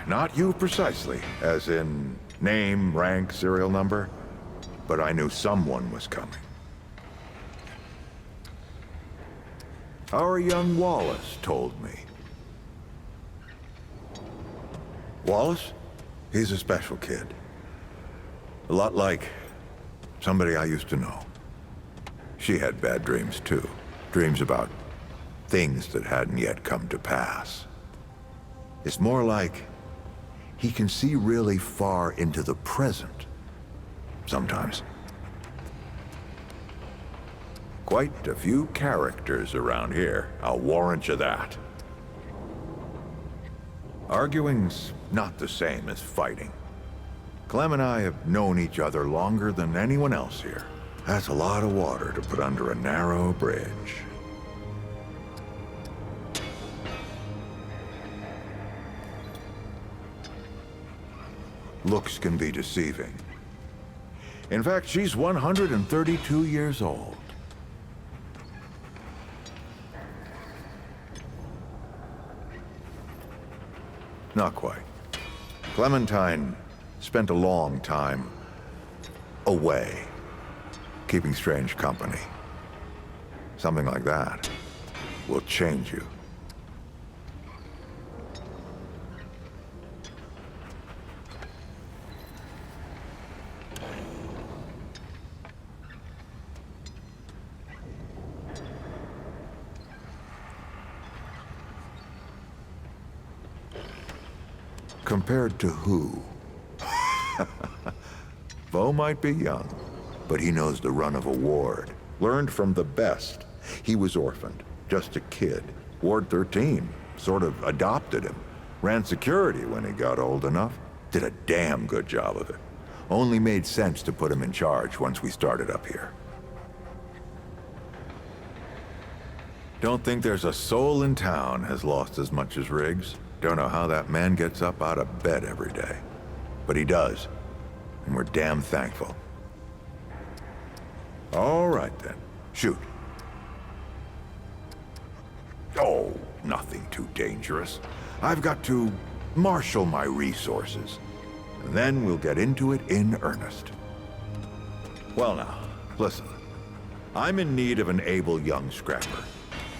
Not you precisely, as in name, rank, serial number, but I knew someone was coming. Our young Wallace told me. Wallace? He's a special kid. A lot like somebody I used to know. She had bad dreams too. Dreams about things that hadn't yet come to pass. It's more like he can see really far into the present. Sometimes. Quite a few characters around here, I'll warrant you that. Arguing's not the same as fighting. Clem and I have known each other longer than anyone else here. That's a lot of water to put under a narrow bridge. Looks can be deceiving. In fact, she's 132 years old. Not quite. Clementine spent a long time away, keeping strange company. Something like that will change you. Compared to who? Bo might be young, but he knows the run of a ward. Learned from the best. He was orphaned, just a kid. Ward 13 sort of adopted him. Ran security when he got old enough. Did a damn good job of it. Only made sense to put him in charge once we started up here. Don't think there's a soul in town has lost as much as Riggs. Don't know how that man gets up out of bed every day. But he does. And we're damn thankful. All right then. Shoot. Oh, nothing too dangerous. I've got to marshal my resources. And then we'll get into it in earnest. Well now, listen. I'm in need of an able young scrapper.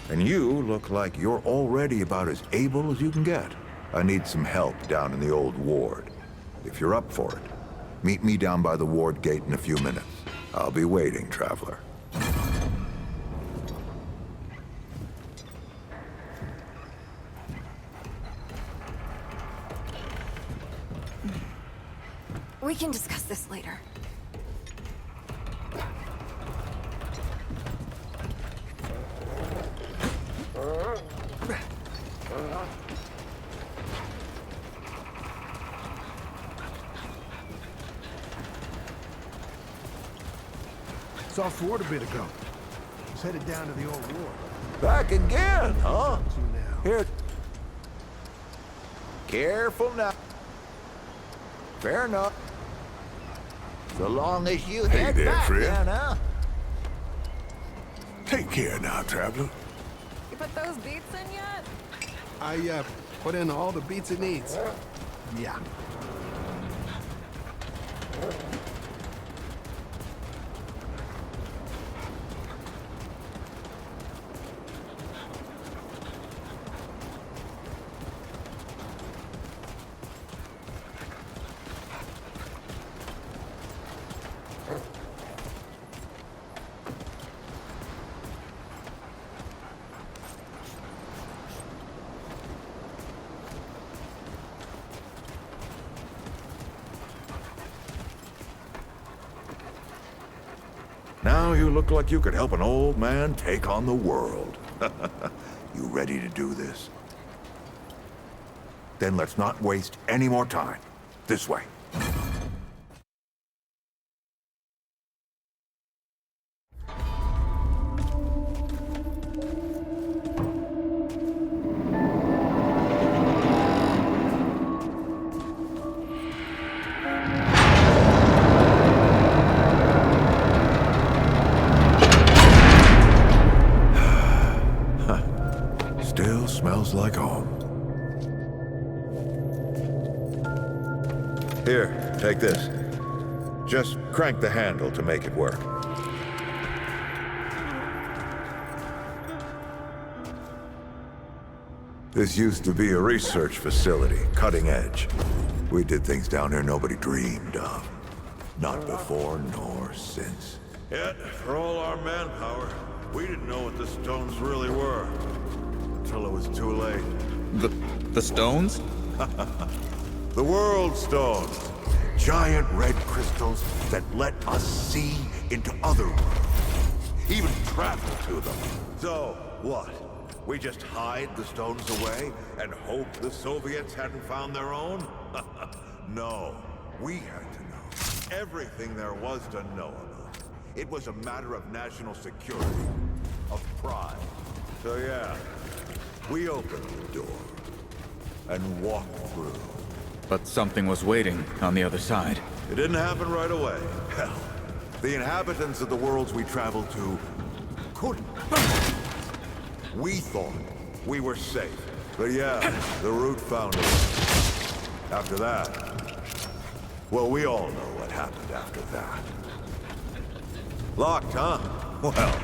And you look like you're already about as able as you can get. I need some help down in the old ward. If you're up for it, meet me down by the ward gate in a few minutes. I'll be waiting, traveler. We can discuss this later. Saw Ford a bit ago. He's headed down to the old ward. Back again, huh? Here. Careful now. Fair enough. So long as you Hey head there, back friend. then, huh? Take care now, traveler. You put those beats in yet? I, put in all the beats it needs. Yeah. Now you look like you could help an old man take on the world. You ready to do this? Then let's not waste any more time. This way. Still smells like home. Here, take this. Just crank the handle to make it work. This used to be a research facility, cutting edge. We did things down here nobody dreamed of. Not before nor since. Yet, for all our manpower, we didn't know what the stones really were. Until it was too late. The stones? The World Stones. Giant red crystals that let us see into other worlds. Even travel to them. So, what? We just hide the stones away and hope the Soviets hadn't found their own? No. We had to know everything there was to know about it. It was a matter of national security. Of pride. So yeah, we opened the door and walked through. But something was waiting on the other side. It didn't happen right away. Hell, the inhabitants of the worlds we traveled to couldn't. We thought we were safe. But yeah, the root found us. After that, well, we all know what happened after that. Locked, huh? Well,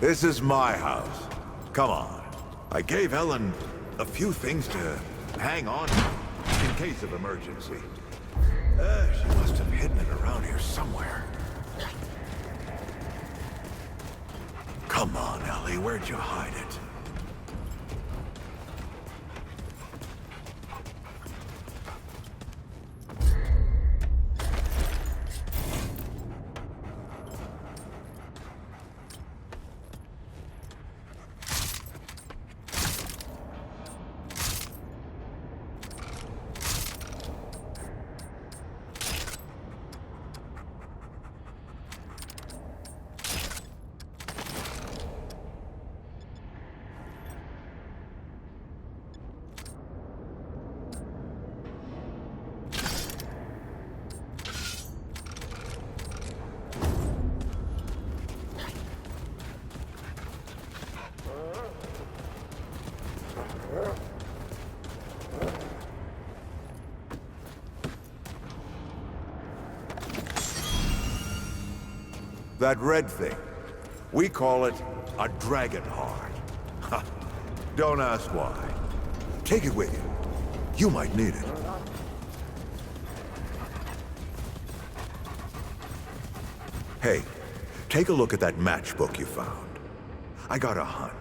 this is my house. Come on. I gave Ellen a few things to hang on to in case of emergency. She must have hidden it around here somewhere. Come on, Ellie, where'd you hide it? That red thing. We call it a dragon heart. Ha. Don't ask why. Take it with you. You might need it. Hey, take a look at that matchbook you found. I got a hunch.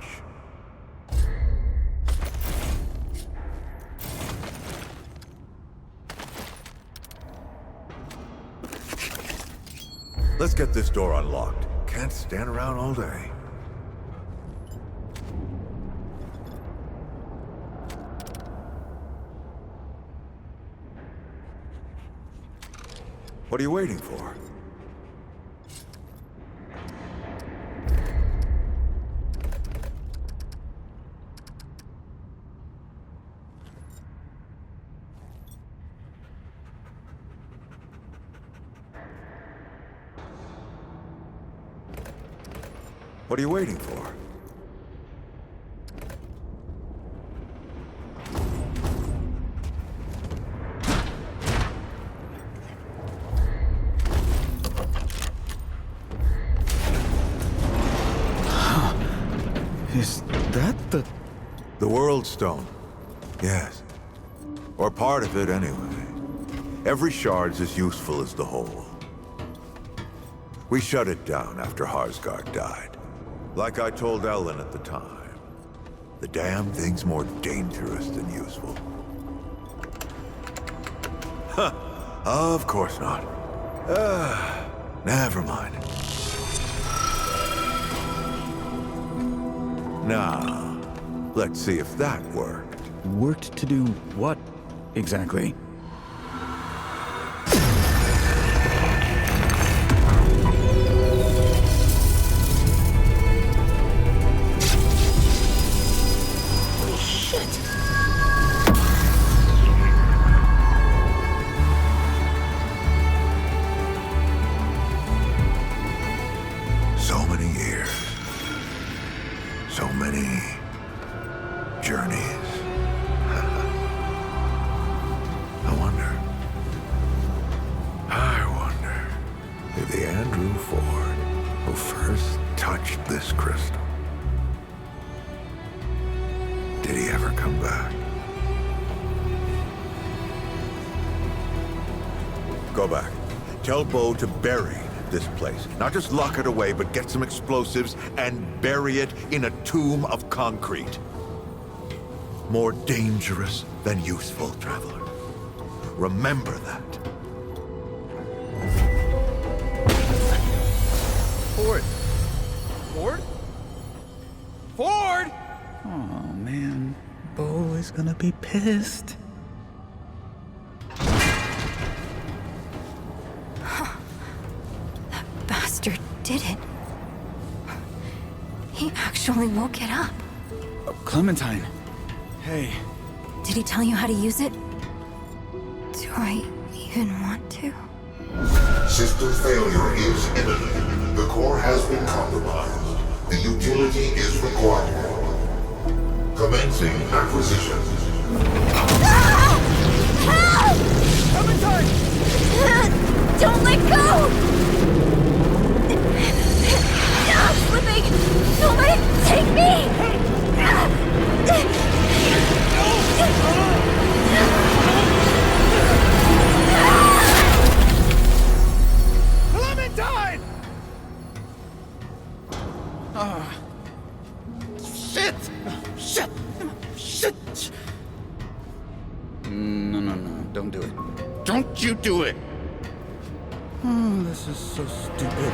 Let's get this door unlocked. Can't stand around all day. What are you waiting for? What are you waiting for? Is that the... The World Stone. Yes. Or part of it, anyway. Every shard's as useful as the whole. We shut it down after Harsgard died. Like I told Ellen at the time, the damn thing's more dangerous than useful. Huh. Of course not. Never mind. Now, let's see if that worked. Worked to do what, exactly? So many years. So many journeys. I wonder if the Andrew Ford who first touched this crystal, did he ever come back? Go back. Tell Bo to bury this place. Not just lock it away, but get some explosives and bury it in a tomb of concrete. More dangerous than useful, traveler. Remember that. Ford! Ford? Ford! Oh, man. Bo is gonna be pissed. That bastard did it. He actually woke it up. Clementine. Hey. Did he tell you how to use it? Do I even want to? System failure is imminent. The core has been compromised. The utility is required. Commencing acquisition. Ah! Help! Clementine! Don't let go! I'm slipping! Don't let it take me! Clementine! Shit! Shit! Shit! No. Don't do it. Don't you do it! Oh, this is so stupid.